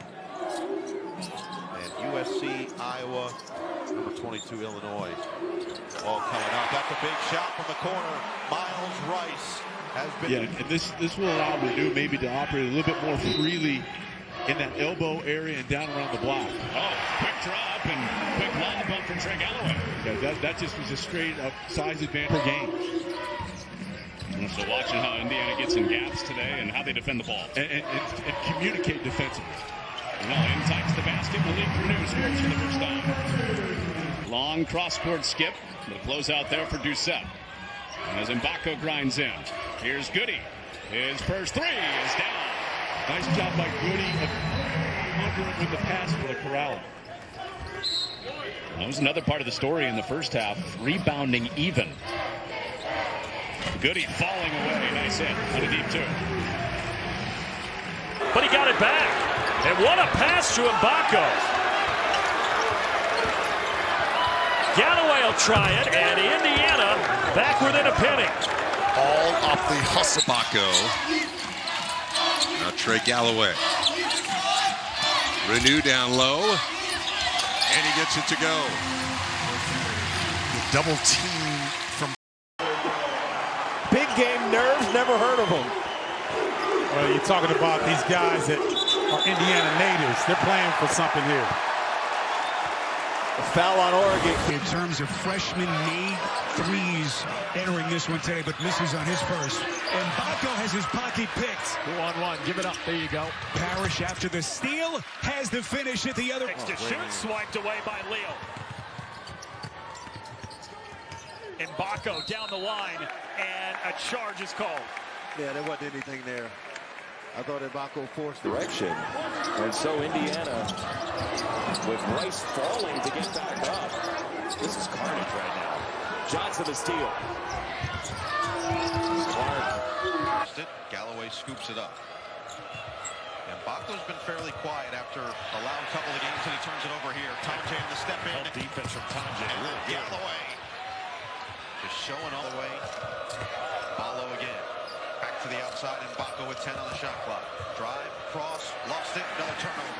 And USC, Iowa, number 22, Illinois. All coming up. That's a big shot from the corner. Miles Rice. Yeah, and this will allow Renew maybe to operate a little bit more freely in that elbow area and down around the block. Oh, quick drop and quick lob up from Trey Galloway. Yeah, that just was a straight up size advantage per game. So watching how Indiana gets in gaps today and how they defend the ball. And communicate defensively. In tight to the basket, will lead Renew scores for the first time. Long cross-court skip. The close out there for Doucette. As Mgbako grinds in. Here's Goody. His first three is down. Nice job by Goody countering with the pass for the corral. That was another part of the story in the first half. Rebounding even. Goody falling away. Nice hit on a deep two. But he got it back. And what a pass to Mgbako. Galloway will try it, and Indiana back within a penny. All off the hustle. Mgbako. Now Trey Galloway. Renew down low. And he gets it to go. The double team from Big game nerves, never heard of them. Well, you're talking about these guys that are Indiana natives. They're playing for something here. A foul on Oregon. In terms of freshman-made threes entering this one today, but misses on his first. And Mgbako has his pocket picked. 2-on-1, give it up. There you go. Parrish after the steal has the finish at the other. Next to shoot, swiped away by Leo. Mgbako down the line, and a charge is called. Yeah, there wasn't anything there. I thought Mgbako forced Direction. And so Indiana, with Rice falling to get back up. This is carnage right now. Johnson the steal. Clark. Galloway scoops it up. And Mgbako's been fairly quiet after a loud couple of games, and he turns it over here. Tonje to step in. Defense from Tonje. Galloway. Just showing all the way. Ballo again. Back to the outside, and Mgbako with 10 on the shot clock. Drive, cross, lost it, another turnover.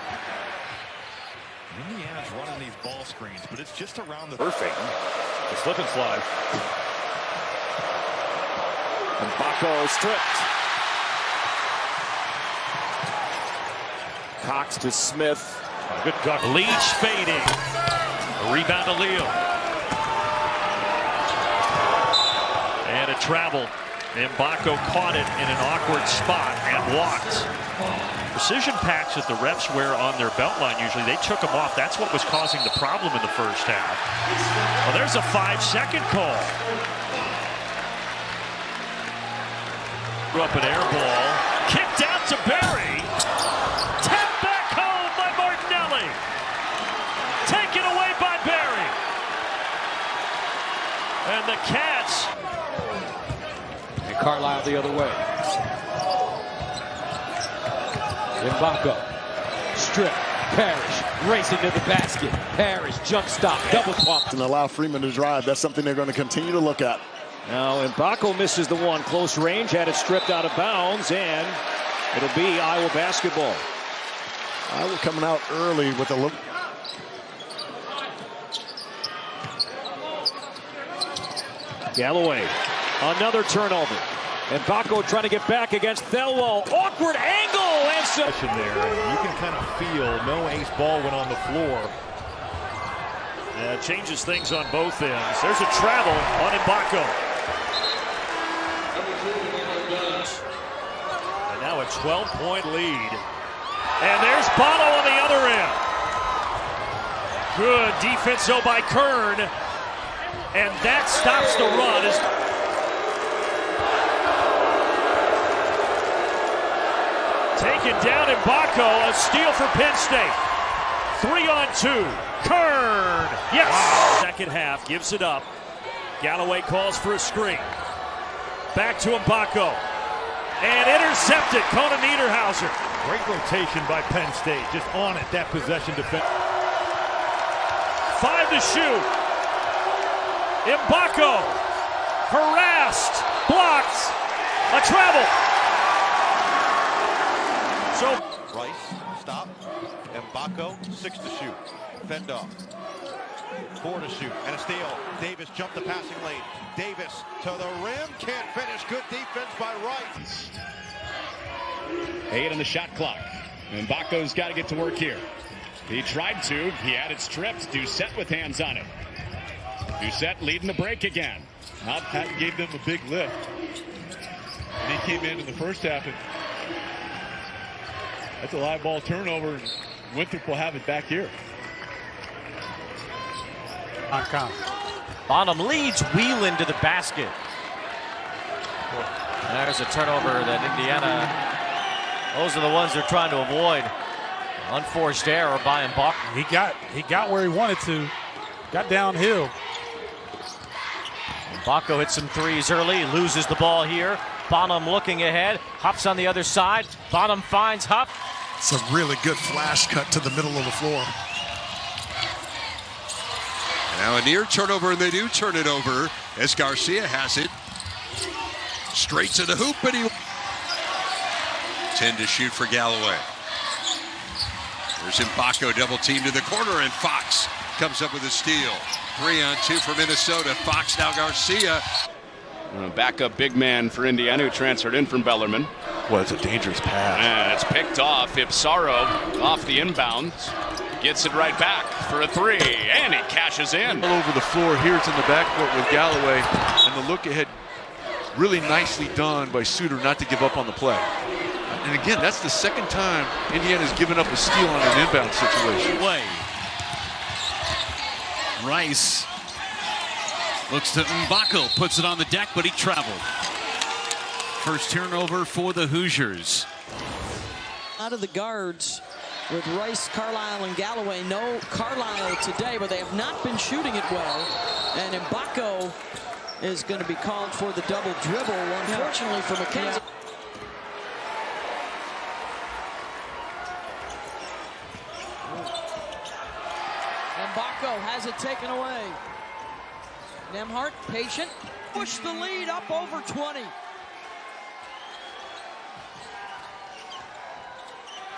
Indiana's running these ball screens, but it's just around the... Perfect. The slip and slide. Mgbako stripped. Cox to Smith. A good duck. Leach fading. A rebound to Leo. And a travel. Mgbako caught it in an awkward spot and walked. Precision patch that the refs wear on their belt line usually, they took them off. That's what was causing the problem in the first half. Well, there's a 5-second call. Up an air ball. Kicked out to Barry. Tapped back home by Martinelli. Taken away by Barry. And the Cats. And Carlisle the other way. Mgbako, strip, Parrish, racing to the basket. Parrish, jump stop, double pump. And allow Freeman to drive. That's something they're going to continue to look at. Now Mgbako misses the one, close range, had it stripped out of bounds, and it'll be Iowa basketball. Iowa coming out early with a look. Galloway, another turnover. Mgbako trying to get back against Thelwell. Awkward angle and some there. You can kind of feel no ace ball went on the floor. Changes things on both ends. There's a travel on Mgbako. And now a 12-point lead. And there's Bono on the other end. Good defense though by Kern. And that stops the run. Taken down Mgbako, a steal for Penn State. 3-on-2. Kern, yes! Wow. Second half, gives it up. Galloway calls for a screen. Back to Mgbako. And intercepted, Conan Niederhauser. Great rotation by Penn State, just on it, that possession defense. 5 to shoot. Mgbako, harassed, blocks, a travel. So Rice, stop. Mgbako, 6 to shoot. Fend off. 4 to shoot. And a steal. Davis jumped the passing lane. Davis to the rim. Can't finish. Good defense by Rice. 8 on the shot clock. Mgbako's got to get to work here. He tried to. He had it stripped. Doucette with hands on it. Doucette leading the break again. That gave them a big lift. And he came in the first half and that's a live ball turnover, and Winthrop will have it back here. Bonham leads Whelan to the basket. There's a turnover that Indiana, those are the ones they're trying to avoid. Unforced error by Mgbako. He got where he wanted to. Got downhill. Mgbako hit some threes early, loses the ball here. Bonham looking ahead, Huff's on the other side. Bonham finds Huff. It's a really good flash cut to the middle of the floor. Now a near turnover, and they do turn it over as Garcia has it. Straight to the hoop, and he 10 to shoot for Galloway. There's Mgbako double team to the corner, and Fox comes up with a steal. 3-on-2 for Minnesota. Fox, now Garcia. Backup big man for Indiana who transferred in from Bellarmine. Well, it's a dangerous pass. And it's picked off. Ipsaro off the inbounds. Gets it right back for a 3. And he cashes in. All over the floor. Here it's in the backcourt with Galloway. And the look ahead really nicely done by Suter not to give up on the play. And again, that's the second time Indiana's given up a steal on an inbound situation. Rice looks to Mgbako, puts it on the deck, but he traveled. First turnover for the Hoosiers. Out of the guards with Rice, Carlisle, and Galloway. No Carlisle today, but they have not been shooting it well. And Mgbako is going to be called for the double dribble, unfortunately for Mackenzie. Mgbako has it taken away. Nembhard, patient, push the lead up over 20.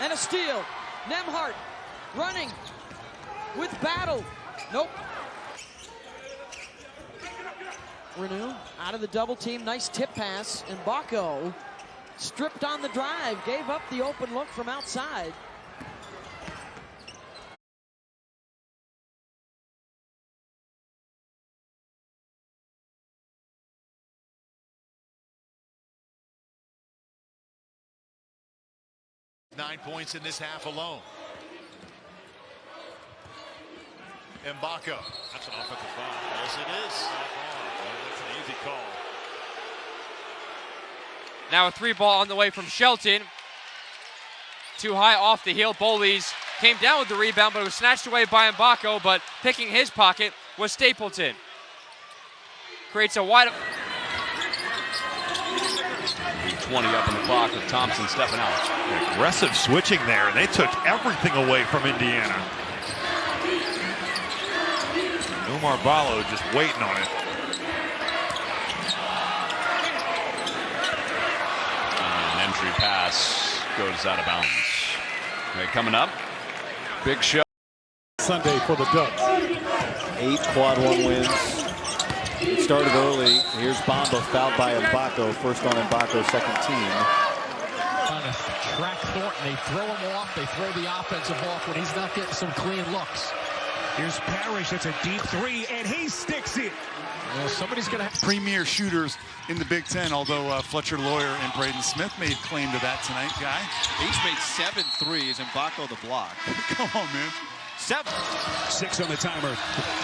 And a steal. Nembhard running with battle. Nope. Renew out of the double team. Nice tip pass. Mgbako stripped on the drive. Gave up the open look from outside. Nine points in this half alone. Mgbako. That's an offensive foul. Yes, it is. That's an easy call. Now a 3-ball on the way from Shelton. Too high off the heel. Bowles came down with the rebound, but it was snatched away by Mgbako, but picking his pocket was Stapleton. Creates a wide... 20 up on the clock with Thompson stepping out. Aggressive switching there, and they took everything away from Indiana. Mgbako just waiting on it. An entry pass goes out of bounds. Okay, coming up, big show. Sunday for the Ducks. 8 quad 1 wins. It started early. Here's Bamba fouled by Mgbako. First on Mgbako, second team. Trying to track Thornton. They throw him off. They throw the offensive off when he's not getting some clean looks. Here's Parrish. That's a deep 3, and he sticks it. Well, somebody's going to have premier shooters in the Big Ten, although Fletcher Lawyer and Braden Smith made claim to that tonight, Guy. He's made 7 threes, and Mgbako the block. Come on, man. 7. 6 on the timer.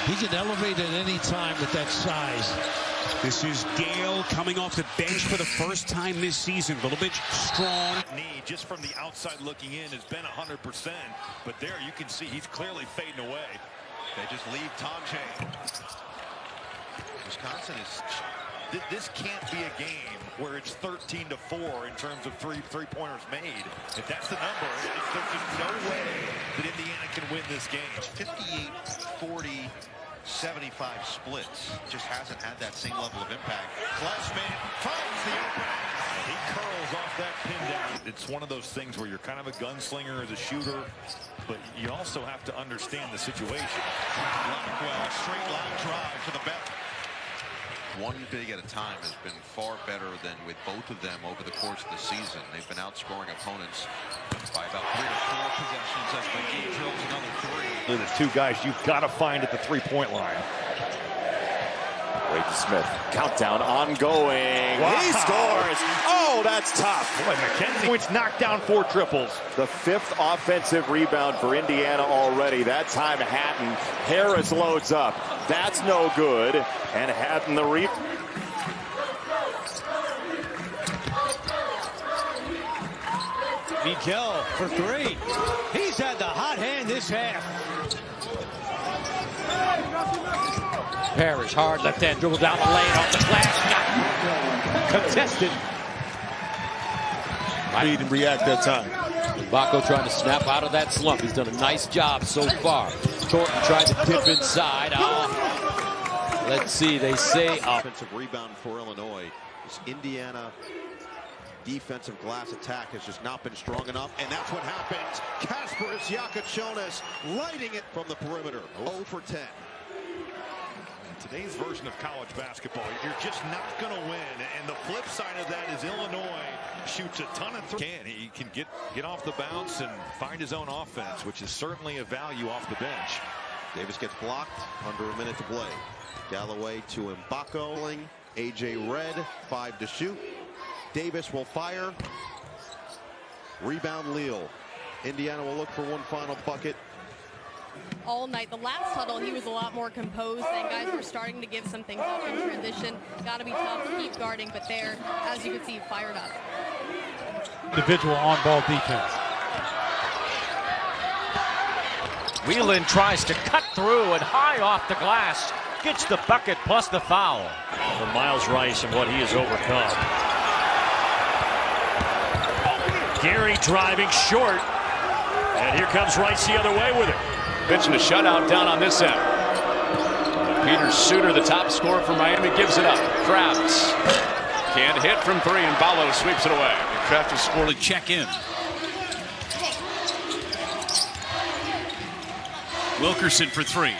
He can elevate at any time with that size. This is Gale coming off the bench for the first time this season. A little bit strong. Knee just from the outside looking in has been 100%, but there you can see he's clearly fading away. They just leave Tomche. Wisconsin is... This can't be a game where it's 13-4 in terms of three-pointers made. If that's the number, there's just no way that Indiana can win this game. 58-40, 75 splits. Just hasn't had that same level of impact. Klesman finds the opening. He curls off that pin down. It's one of those things where you're kind of a gunslinger as a shooter, but you also have to understand the situation. Blackwell, straight line drive to the back. One big at a time has been far better than with both of them over the course of the season. They've been outscoring opponents by about 3 or 4 possessions as McGee drills another 3. The 2 guys you've got to find at the 3-point line. Braden Smith, countdown ongoing. Wow. He scores. Oh, that's tough. Boy, Mackenzie points knocked down 4 triples. The 5th offensive rebound for Indiana already. That time Hatton. Harris loads up. That's no good. And Hatton the rebound. Miguel for 3. He's had the hot hand this half. Parrish, hard left hand, dribble down the lane, off the glass, contested. Read and react that time. Mgbako trying to snap out of that slump. He's done a nice job so far. Thornton tried to dip inside. Let's see, they say offensive rebound for Illinois. This Indiana defensive glass attack has just not been strong enough, and that's what happens. Kasparas Yakachonis lighting it from the perimeter. 0 for 10. Today's version of college basketball, you're just not going to win. And the flip side of that is Illinois shoots a ton of threes. He can get off the bounce and find his own offense, which is certainly a value off the bench. Davis gets blocked, under a minute to play. Galloway to Mgbako. AJ Red, 5 to shoot. Davis will fire. Rebound Leal. Indiana will look for one final bucket. All night. The last huddle, he was a lot more composed, and guys were starting to give some things up in transition. Got to be tough to keep guarding, but there, as you can see, fired up. Individual on-ball defense. Whelan tries to cut through and high off the glass. Gets the bucket plus the foul. For Miles Rice and what he has overcome. Gary driving short. And here comes Rice the other way with it. Pitching a shutout down on this end. Peter Suter, the top scorer for Miami, gives it up. Kraft can't hit from 3, and Ballo sweeps it away. Kraft has scored a check-in. Wilkerson for 3.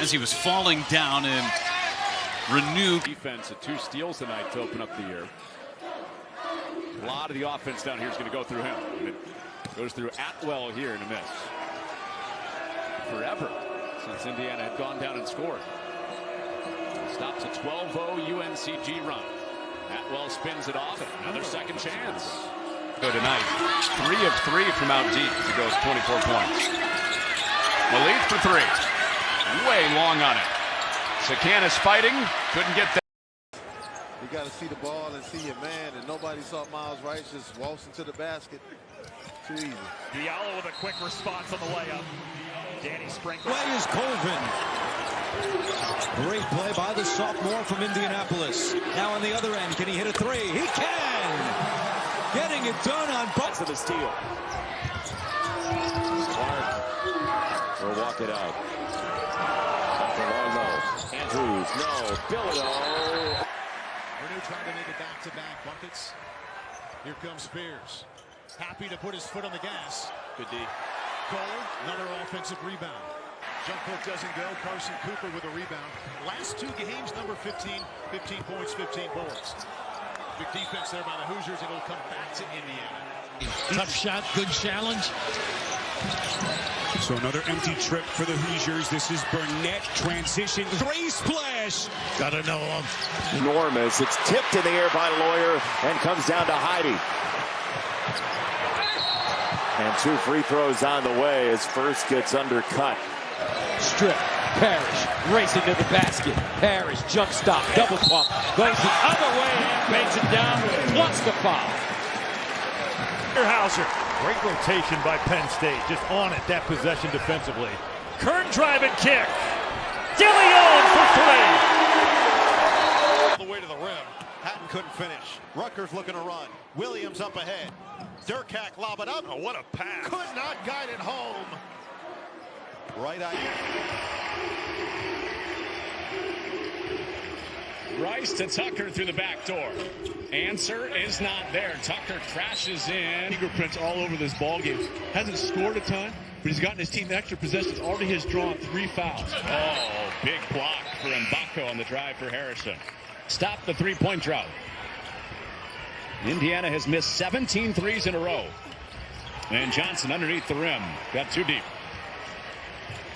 As he was falling down, and renew defense at 2 steals tonight to open up the year. A lot of the offense down here is going to go through him. And it goes through Atwell here in a miss. Forever since Indiana had gone down and scored. Stops a 12-0 UNCG run. Atwell spins it off. Another second chance. Go tonight. 3 of 3 from out deep. He goes 24 points. Malik for 3. Way long on it. Sakanis fighting. Couldn't get that. You got to see the ball and see your man, and nobody saw Miles Rice just waltz into the basket. Too easy. Diallo with a quick response on the layup. Danny Sprinkle. Play is Colvin. Great play by the sophomore from Indianapolis. Now on the other end, can he hit a 3? He can! Getting it done on both of the steal. Clark will walk it out. Andrews, no. Bilodeau. Renew trying to make it back-to-back buckets. Here comes Spears. Happy to put his foot on the gas. Good D. Cole, another offensive rebound. Jump hook doesn't go. Carson Cooper with a rebound. Last 2 games, number 15. 15 points, 15 boards. Big defense there by the Hoosiers, and it'll come back to Indiana. Tough shot, good challenge. So another empty trip for the Hoosiers. This is Burnett. Transition 3 splash. Gotta know him. Enormous. It's tipped in the air by Lawyer and comes down to Heidi. And 2 free throws on the way as first gets undercut. Strip. Parrish racing to the basket. Parrish jump stop, double pump, goes the other way and bangs it down, plus the foul. Hauser. Great rotation by Penn State, just on it that possession defensively. Kern drive and kick. DeLeon for 3. All the way to the rim. Hatton couldn't finish. Rutgers looking to run. Williams up ahead. Durkak lob it up. Oh, what a pass. Could not guide it home. Right eye. Rice to Tucker through the back door. Answer is not there. Tucker crashes in. Fingerprints all over this ball game. Hasn't scored a ton, but he's gotten his team extra possessions. Already has drawn 3 fouls. Oh, big block for Mgbako on the drive for Harrison. Stop the three-point drought. Indiana has missed 17 threes in a row. And Johnson underneath the rim. Got too deep.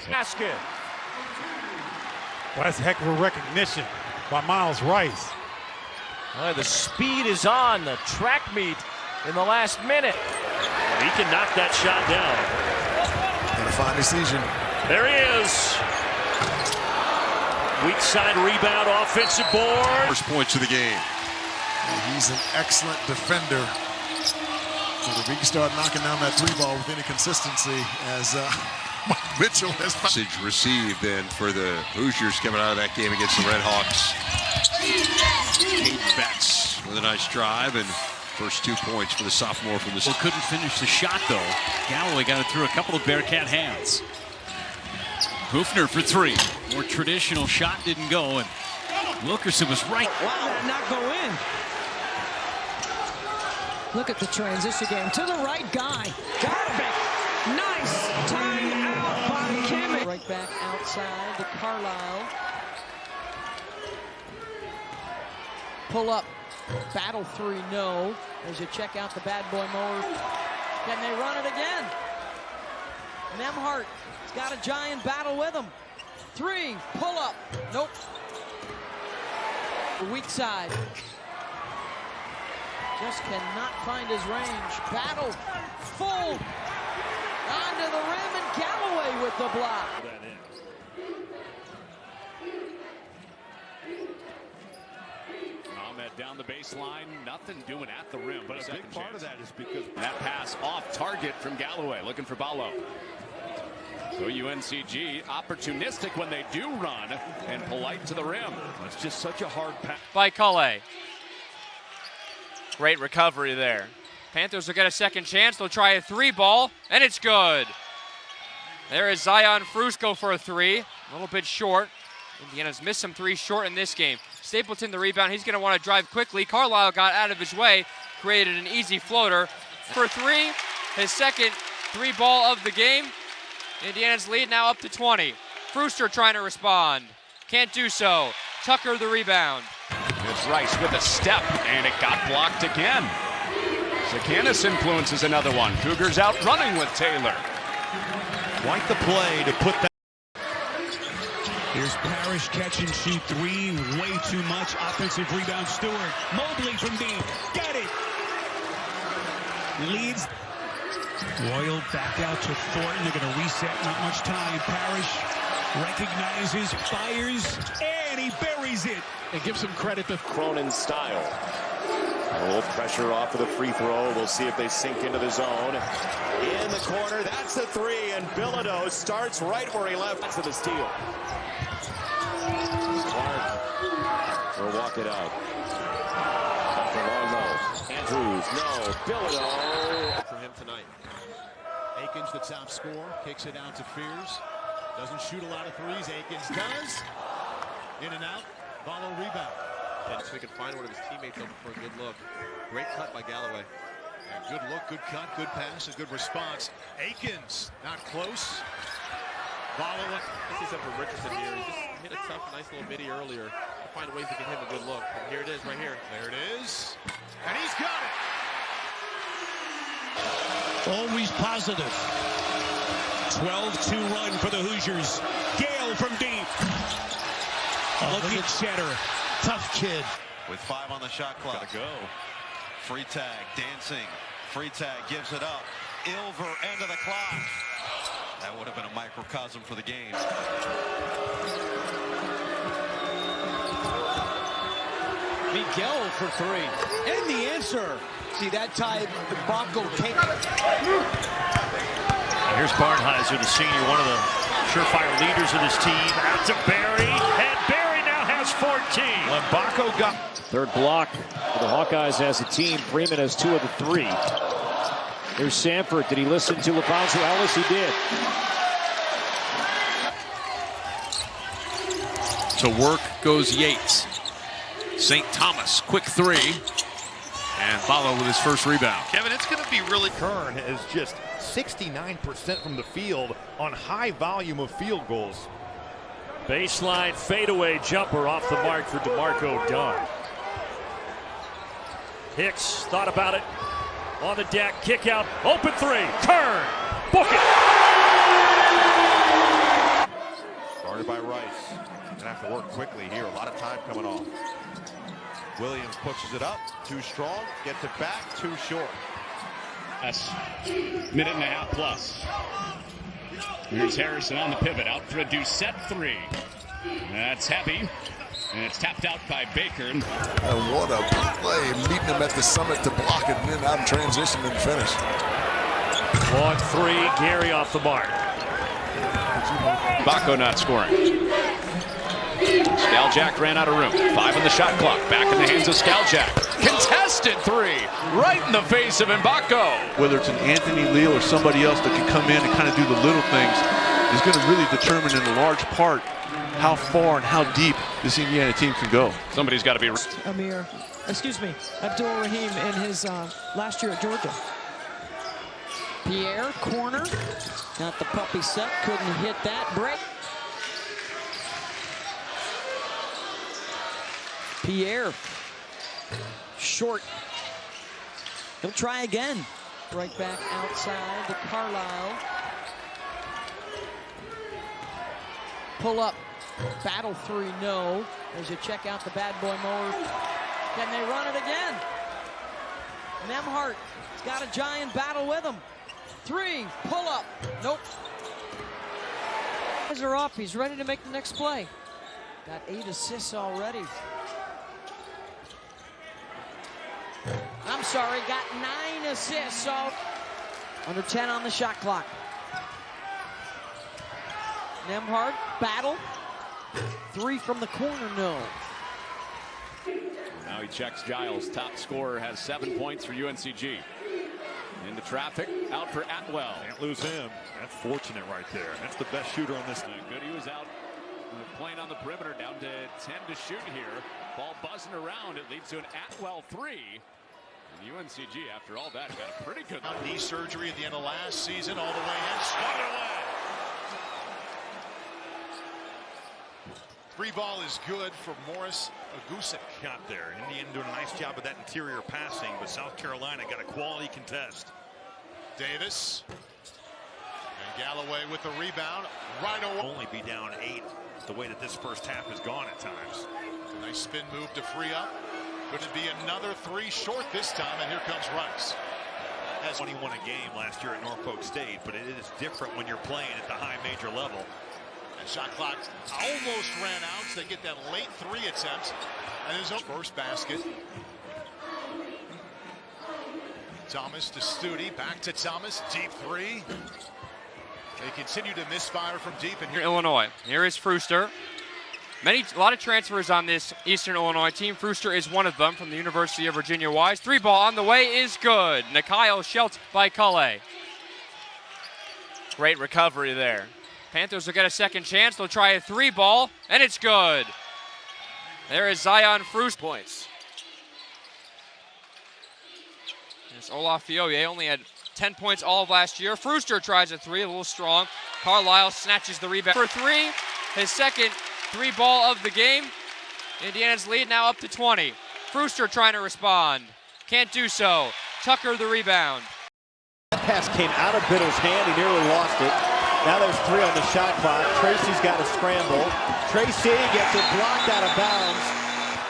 Basket. Well, that's a heck of a recognition by Miles Rice. The speed is on the track meet in the last minute. He can knock that shot down. And a fine decision. There he is. Weak side rebound, offensive board. First points of the game. And he's an excellent defender. So if he can start knocking down that 3 ball with any consistency, as Mitchell has message received then for the Hoosiers coming out of that game against the Red Hawks. Kate Betts with a nice drive and first 2 points for the sophomore from the. Well, couldn't finish the shot though. Galloway got it through a couple of Bearcat hands. Hoofner for 3. More traditional shot didn't go, and Wilkerson was right. Wow, did not go in. Look at the transition game. To the right guy. Got it. Nice time out by Kimmich. Right back outside to Carlisle. Pull up. Battle 3, no. As you check out the bad boy mower. Can they run it again? Nemhart has got a giant battle with him. 3, pull up. Nope. Weak side. Just cannot find his range. Battle. Full. Onto the rim, and Galloway with the block. Ahmed down the baseline, nothing doing at the rim. But a big part of that is because that pass off target from Galloway, looking for Ballo. So UNCG opportunistic when they do run and polite to the rim. It's just such a hard pass. By Culley. Great recovery there. Panthers will get a second chance. They'll try a 3-ball, and it's good. There is Zion Frusco for a 3. A little bit short. Indiana's missed some 3s short in this game. Stapleton the rebound. He's going to want to drive quickly. Carlisle got out of his way, created an easy floater for 3. His second 3-ball of the game. Indiana's lead now up to 20. Frustra trying to respond. Can't do so. Tucker the rebound. It's Rice with a step, and it got blocked again. Zacchaeus influences another one. Cougars out running with Taylor. Quite the play to put that. Here's Parrish, catch and shoot three. Way too much. Offensive rebound, Stewart. Mobley from deep. Got it. Leads. Royal back out to Thornton. They're going to reset. Not much time. Parrish recognizes, fires, and he buries it. And give some credit to Cronin style. A little pressure off of the free throw. We'll see if they sink into the zone. In the corner, that's the three, and Bilodeau starts right where he left to the steal. Clark will walk it out. Off the long low. Andrews, no. Bilodeau. For him tonight. Akins, the top scorer, kicks it out to Fears. Doesn't shoot a lot of threes. Akins does. In and out. Follow rebound. And so he can find one of his teammates open for a good look. Great cut by Galloway. And good look, good cut, good pass, and good response. Akins, not close. Following. I see something for Richardson here. He just hit a tough, nice little midi earlier. Find ways to get him a good look. And here it is, right here. There it is. And he's got it. Always positive. 12-2 run for the Hoosiers. Gale from deep. Look at Cheddar. Tough kid. With 5 on the shot clock. Gotta go. Free tag, dancing. Free tag, gives it up. Ilver, end of the clock. That would have been a microcosm for the game. Miguel for 3. And the answer. See, that time, Mgbako came. Here's Barnheiser, the senior, one of the surefire leaders of this team. Out to Barry, and Barry now has 14. Mgbako got third block for the Hawkeyes as a team. Freeman has 2 of the 3. Here's Sanford. Did he listen to Alfonso Ellis? He did. To work goes Yates. St. Thomas, quick 3. And follow with his first rebound. Kevin, it's going to be really. Kern is just 69% from the field on high volume of field goals. Baseline fadeaway jumper off the mark for DeMarco Dunn. Hicks thought about it. On the deck, kick out, open 3. Kern, book it. Guarded by Rice. Gonna have to work quickly here. A lot of time coming off. Williams pushes it up. Too strong. Gets it back. Too short. That's minute and a half plus. Here's Harrison on the pivot. Out for a Doucette 3. That's heavy. And it's tapped out by Baker. And what a play. Meeting him at the summit to block it and then out in transition and finish. Long 3. Gary off the mark. Mgbako not scoring. Skaljak ran out of room. 5 on the shot clock. Back in the hands of Skaljak. Contested 3. Right in the face of Mgbako. Whether it's an Anthony Leal or somebody else that can come in and kind of do the little things is going to really determine in a large part how far and how deep this Indiana team can go. Somebody's got to be. Abdul Rahim in his last year at Georgia. Pierre, corner. Got the puppy set. Couldn't hit that. Break. Pierre. Short. He'll try again. Right back outside to Carlisle. Pull up. Battle 3, no. As you check out the bad boy mower. Can they run it again? Nembhard has got a giant battle with him. 3, pull up. Nope. Eyes are up. He's ready to make the next play. Got 8 assists already. I'm sorry, got 9 assists. So under 10 on the shot clock. Nembhard, battle. 3 from the corner, no. Now he checks Giles. Top scorer has 7 points for UNCG. Into traffic, out for Atwell. Can't lose him. That's fortunate right there. That's the best shooter on this. Good, he was out playing on the perimeter, down to 10 to shoot here. Ball buzzing around. It leads to an Atwell 3. And UNCG, after all that, got a pretty good knee surgery at the end of last season, all the way in, swung away. Free ball is good for Morris Agusic. Out there. Indiana doing a nice job of that interior passing, but South Carolina got a quality contest. Davis. And Galloway with the rebound. Right away. Only be down 8 the way that this first half has gone at times. Nice spin move to free up. Could it be another 3 short this time? And here comes Rice. Has 21 a game last year at Norfolk State, but it is different when you're playing at the high major level. And shot clock almost ran out. So they get that late 3 attempt. And his first basket. Thomas to Studi. Back to Thomas. Deep 3. They continue to misfire from deep. And here Illinois. Here is Frooster. A lot of transfers on this Eastern Illinois team. Frooster is one of them from the University of Virginia Wise. 3 ball on the way is good. Nakayo Schelt by Culley. Great recovery there. Panthers will get a second chance. They'll try a 3 ball, and it's good. There is Zion Frooster. Points. There's Olaf Fioye, only had 10 points all of last year. Frooster tries a 3, a little strong. Carlisle snatches the rebound for 3. His second 3 ball of the game. Indiana's lead now up to 20. Frooster trying to respond. Can't do so. Tucker the rebound. That pass came out of Biddle's hand. He nearly lost it. Now there's 3 on the shot clock. Tracy's got to scramble. Tracy gets it blocked out of bounds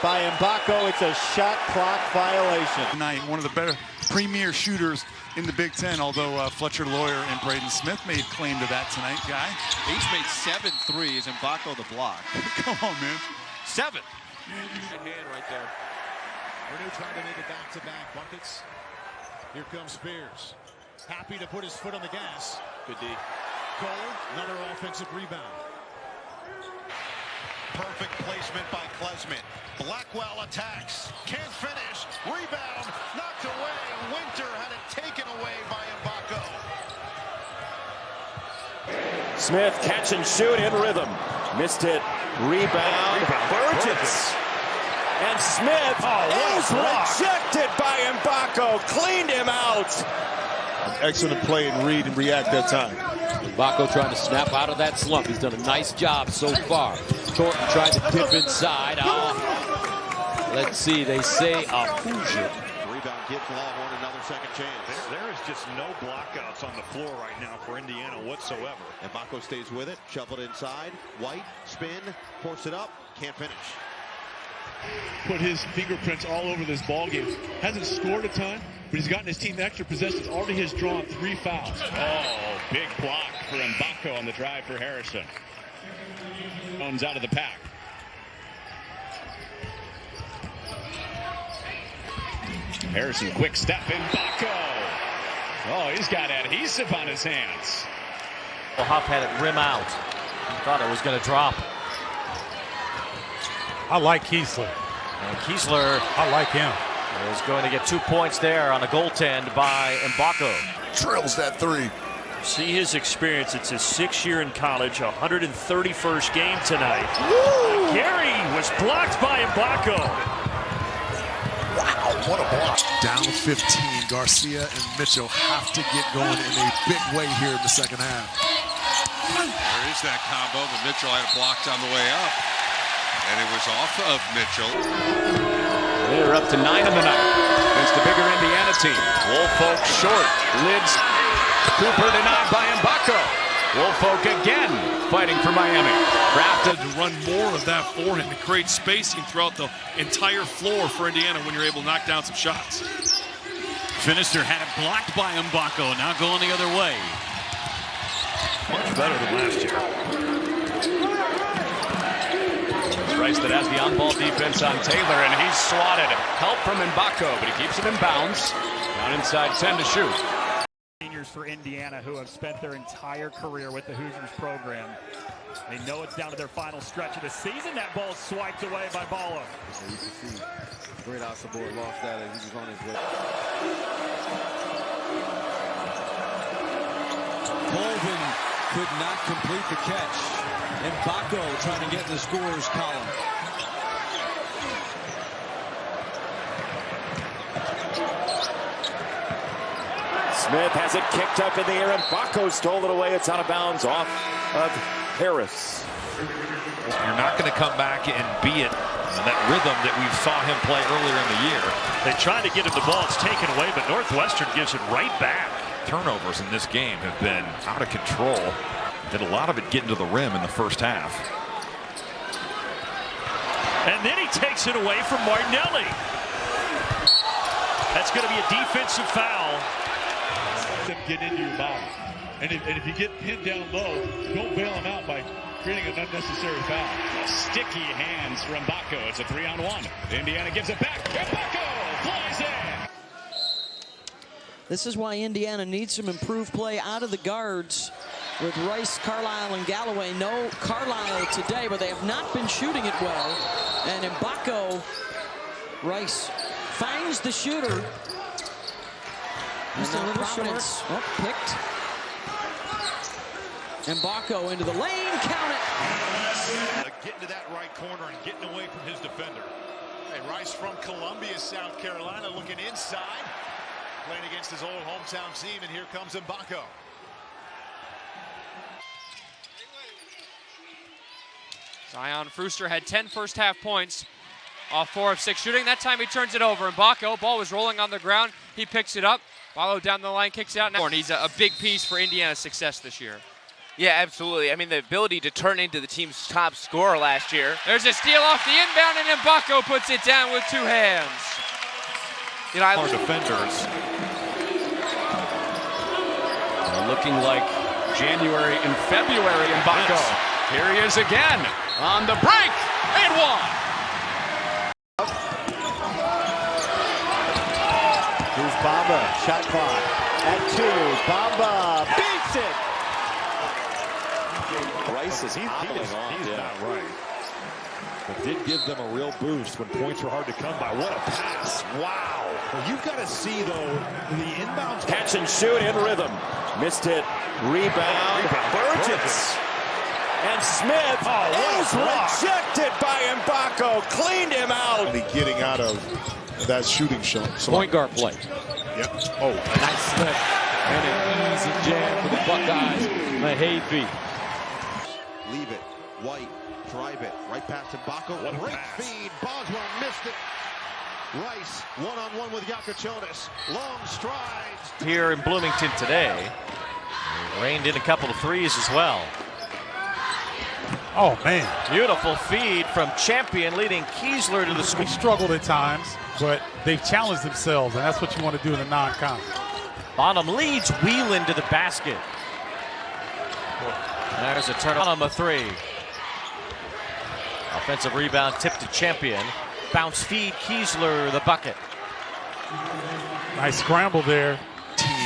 by Mgbako. It's a shot clock violation. Tonight, one of the better premier shooters in the Big Ten, although Fletcher Lawyer and Braden Smith made claim to that tonight, Guy. Each made 7 threes, and Mgbako the block. Come on, man. 7. Good hand right there. Purdue trying to make it back-to-back buckets. Here comes Spears. Happy to put his foot on the gas. Good D. Cole, another offensive rebound. Perfect placement by Klesmit. Blackwell attacks. Can't finish. Rebound. Knocked away. Winter had it taken away by Mgbako. Smith catch and shoot in rhythm. Missed it. Rebound. Burgess. And Smith is rejected by Mgbako. Cleaned him out. Excellent play and read and react that time. Mgbako trying to snap out of that slump. He's done a nice job so far. Thornton tried to dip inside. Let's see, they say a Hoosier. Rebound gives Longhorn another second chance. There is just no blockouts on the floor right now for Indiana whatsoever. Mgbako stays with it, shuffled inside. White, spin, force it up, can't finish. Put his fingerprints all over this ball game. Hasn't scored a ton, but he's gotten his team extra possessions. Already has drawn 3 fouls. Oh, big block for Mgbako on the drive for Harrison. Jones out of the pack. Harrison, quick step. Mgbako. Oh, he's got adhesive on his hands. Well, Huff had it rim out. Thought it was going to drop. I like Kiesler. And Kiesler, I like him. Is going to get 2 points there on a goaltend by Mgbako. Drills that 3. See his experience. It's his 6th year in college, 131st game tonight. Gary was blocked by Mgbako. Wow, what a block. Down 15. Garcia and Mitchell have to get going in a big way here in the second half. There is that combo, but Mitchell had it blocked on the way up. And it was off of Mitchell. They're up to 9 in the night against the bigger Indiana team. Woolfolk short. Lids. Cooper denied by Mgbako. Woolfolk again fighting for Miami. Crafted to run more of that forehand to create spacing throughout the entire floor for Indiana when you're able to knock down some shots. Finister had it blocked by Mgbako, now going the other way. Much better than last year. Rice that has the on-ball defense on Taylor, and he's swatted. Help from Mgbako, but he keeps it in bounds. Down inside 10 to shoot. Seniors for Indiana who have spent their entire career with the Hoosiers program. They know it's down to their final stretch of the season. That ball swiped away by Ballo. So you can see great off the board, lost that as he was on his way. Colvin could not complete the catch. Mgbako trying to get in the scorer's column. Smith has it kicked up in the air, and Mgbako stole it away. It's out of bounds off of Harris. You're not going to come back and be it in that rhythm that we saw him play earlier in the year. They tried to get him the ball. It's taken away, but Northwestern gives it right back. Turnovers in this game have been out of control. Did a lot of it getting to the rim in the first half. And then he takes it away from Martinelli. That's going to be a defensive foul. Them get into your body. And if you get pinned down low, don't bail him out by creating an unnecessary foul. Sticky hands from Mgbako. It's a 3-on-1. Indiana gives it back. Mgbako flies in. This is why Indiana needs some improved play out of the guards with Rice, Carlisle, and Galloway. No Carlisle today, but they have not been shooting it well. And Mgbako, Rice finds the shooter. Just a little short. Oh, picked. Mgbako into the lane, count it. Getting to that right corner and getting away from his defender. Hey, Rice from Columbia, South Carolina, looking inside, playing against his old hometown team, and here comes Mgbako. Zion Fruster had 10 first half points off 4 of 6 shooting. That time he turns it over. Mgbako, ball was rolling on the ground. He picks it up. Follow down the line, kicks it out. And he's a big piece for Indiana's success this year. Yeah, absolutely. I mean, the ability to turn into the team's top scorer last year. There's a steal off the inbound, and Mgbako puts it down with 2 hands. You know, our defenders looking like January and February. Mgbako. Here he is again on the break and one. Here's Bamba, shot clock at 2. Bamba beats it. Rice is He's not right. But did give them a real boost when points were hard to come by. What a pass. Wow. Well, you've got to see, though, the inbounds. Catch and shoot in rhythm. Missed it. Rebound. Burgess. And Smith is rejected by Mgbako. Cleaned him out. Getting out of that shooting shot. Point guard play. Yep. Oh, nice slip. And an easy jam for the Buckeyes. Mahavy. Leave it. White. Drive it. Right past Mgbako. Great feed. Boswell missed it. Rice one-on-one with Yakachonis. Long strides. Here in Bloomington today. Rained in a couple of threes as well. Oh, man. Beautiful feed from Champion, leading Kiesler to the score. They struggled at times, but they've challenged themselves, and that's what you want to do in a non-con. Bonham leads Whelan to the basket. There's a turn on a 3. Offensive rebound tipped to Champion. Bounce feed, Kiesler, the bucket. Nice scramble there.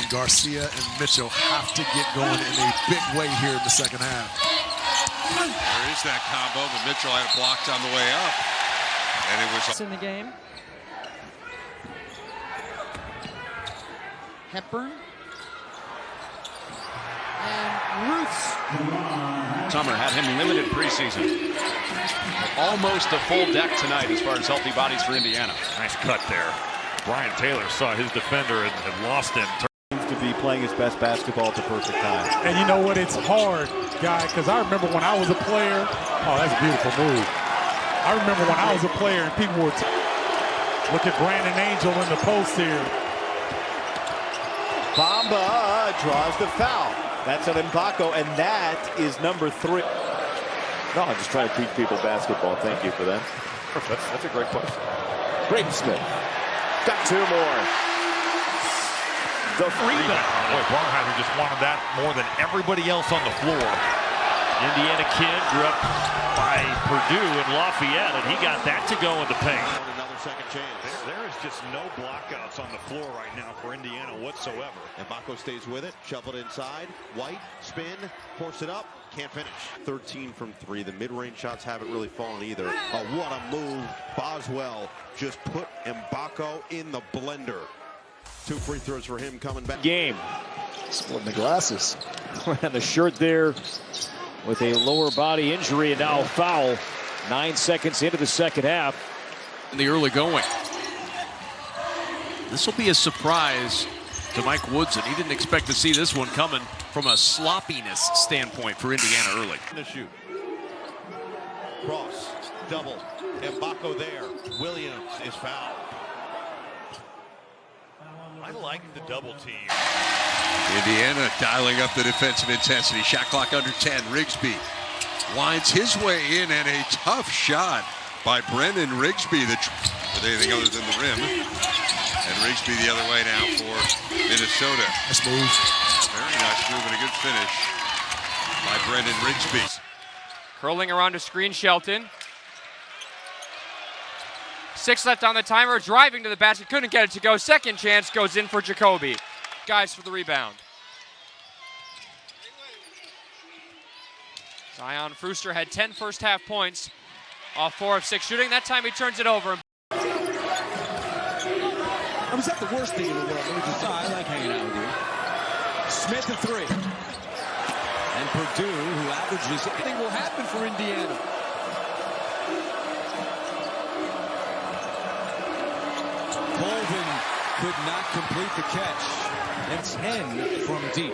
Garcia and Mitchell have to get going in a big way here in the second half. There is that combo, but Mitchell had it blocked on the way up. And it was in the game. Hepburn. And Ruths. Summer had him limited preseason. Almost a full deck tonight as far as healthy bodies for Indiana. Nice cut there. Brian Taylor saw his defender and lost him. To be playing his best basketball at the perfect time. And you know what? It's hard, guy, because I remember when I was a player. Oh, that's a beautiful move. I remember when I was a player and people would look at Brandon Angel in the post here. Bamba draws the foul. That's on Mgbako, and that is number 3. No, I'm just trying to teach people basketball. Thank you for that. That's a great question. Braden Smith. Got 2 more. The rebound. Boy, Barnheimer just wanted that more than everybody else on the floor. Indiana kid grew up by Purdue in Lafayette, and he got that to go in the paint. Another second chance. There is just no blockouts on the floor right now for Indiana whatsoever. Mgbako stays with it. Shuffled inside. White. Spin. Force it up. Can't finish. 13 from 3. The mid-range shots haven't really fallen either. Oh, what a move. Boswell just put Mgbako in the blender. 2 free throws for him coming back. Game. Splitting the glasses. And the shirt there with a lower body injury and now foul. 9 seconds into the second half. In the early going. This will be a surprise to Mike Woodson. He didn't expect to see this one coming from a sloppiness standpoint for Indiana early. To shoot. Cross, double, Mgbako there. Williams is fouled. I like the double team. Indiana dialing up the defensive intensity. Shot clock under 10. Rigsby winds his way in, and a tough shot by Brendan Rigsby with anything other than the rim. And Rigsby the other way now for Minnesota. Nice move. Very nice move and a good finish by Brendan Rigsby. Curling around to screen Shelton. 6 left on the timer, driving to the basket, couldn't get it to go. Second chance goes in for Jacoby. Guys for the rebound. Zion Fruster had 10 first half points off 4 of 6 shooting. That time he turns it over. I was not the worst thing in the world. Let me just say, I like hanging out with you. Smith at 3. And Purdue, who averages, anything will happen for Indiana. Colvin could not complete the catch. And 10 from deep.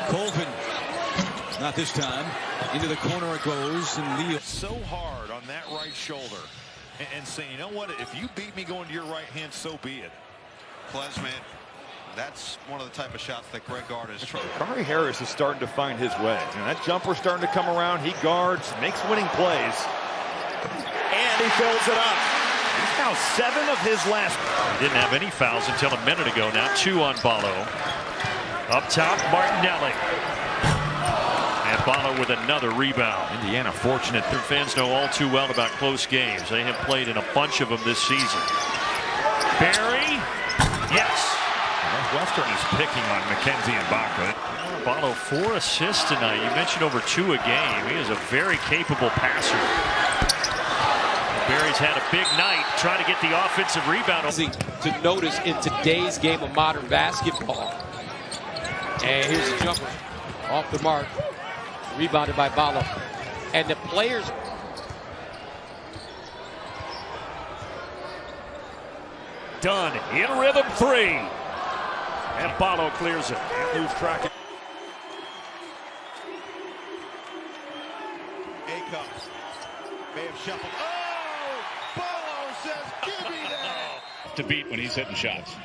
Colvin, not this time. Into the corner it goes, and Leo. So hard on that right shoulder. And saying, you know what, if you beat me going to your right hand, so be it. Klesman, that's one of the type of shots that Greg Gard is trying. Kamari Harris is starting to find his way. And that jumper's starting to come around. He guards, makes winning plays. And he fills it up. He's now 7 of his last. He didn't have any fouls until a minute ago. Now 2 on Ballo. Up top, Martinelli. And Ballo with another rebound. Indiana fortunate. Their fans know all too well about close games. They have played in a bunch of them this season. Barry. Yes. Northwestern is picking on Mackenzie and Mgbako. Ballo 4 assists tonight. You mentioned over 2 a game. He is a very capable passer. Barry's had a big night trying to get the offensive rebound. To notice in today's game of modern basketball. And here's the jumper off the mark, rebounded by Ballo. And the players. Done in rhythm 3. And Ballo clears it. And lose track. A-Cup may have shuffled. Oh! Ballo says, give me that! To beat when he's hitting shots.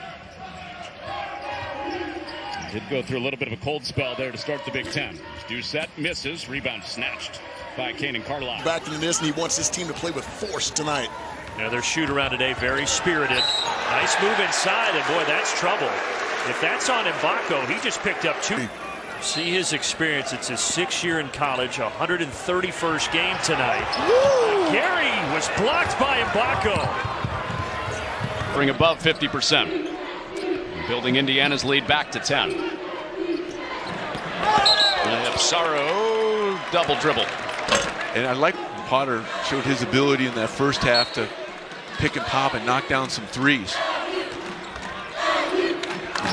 Did go through a little bit of a cold spell there to start the Big Ten. Doucette misses. Rebound snatched by Kanan Carlisle. Back into this, and he wants his team to play with force tonight. Yeah, their shoot around today, very spirited. Nice move inside, and boy, that's trouble. If that's on Mgbako, he just picked up 2. See his experience. It's his 6th year in college, 131st game tonight. Gary was blocked by Mgbako. Bring above 50%. Building Indiana's lead back to 10. Psarro double dribble. And I like Potter showed his ability in that first half to pick and pop and knock down some threes.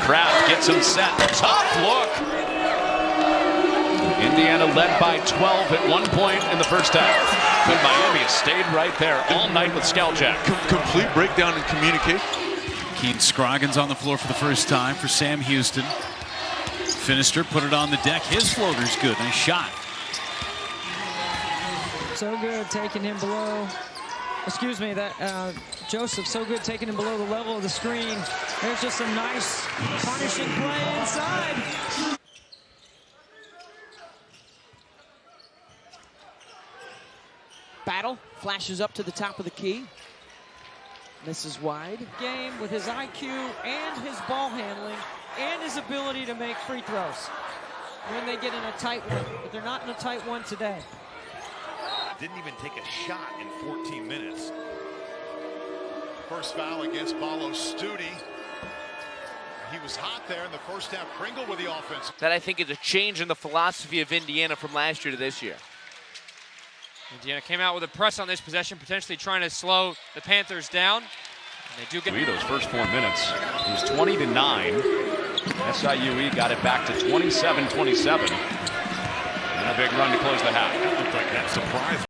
Kraft gets him set. Tough look. Indiana led by 12 at one point in the first half. But Miami has stayed right there all night with Skaljack. Complete breakdown in communication. Keaton Scroggins on the floor for the first time for Sam Houston. Finister put it on the deck. His floater's good. Nice shot. So good taking him below. Excuse me, that Joseph, so good taking him below the level of the screen. There's just a nice punishing play inside. Battle flashes up to the top of the key. Misses wide. Game with his IQ and his ball handling and his ability to make free throws when they get in a tight one, but they're not in a tight one today. Didn't even take a shot in 14 minutes. First foul against Ballo Studi. He was hot there in the first half. Pringle with the offense. That I think is a change in the philosophy of Indiana from last year to this year. Indiana came out with a press on this possession, potentially trying to slow the Panthers down. And they do get Those first 4 minutes. It was 20-9. SIUE got it back to 27-27. And a big run to close the half. That looked like that surprise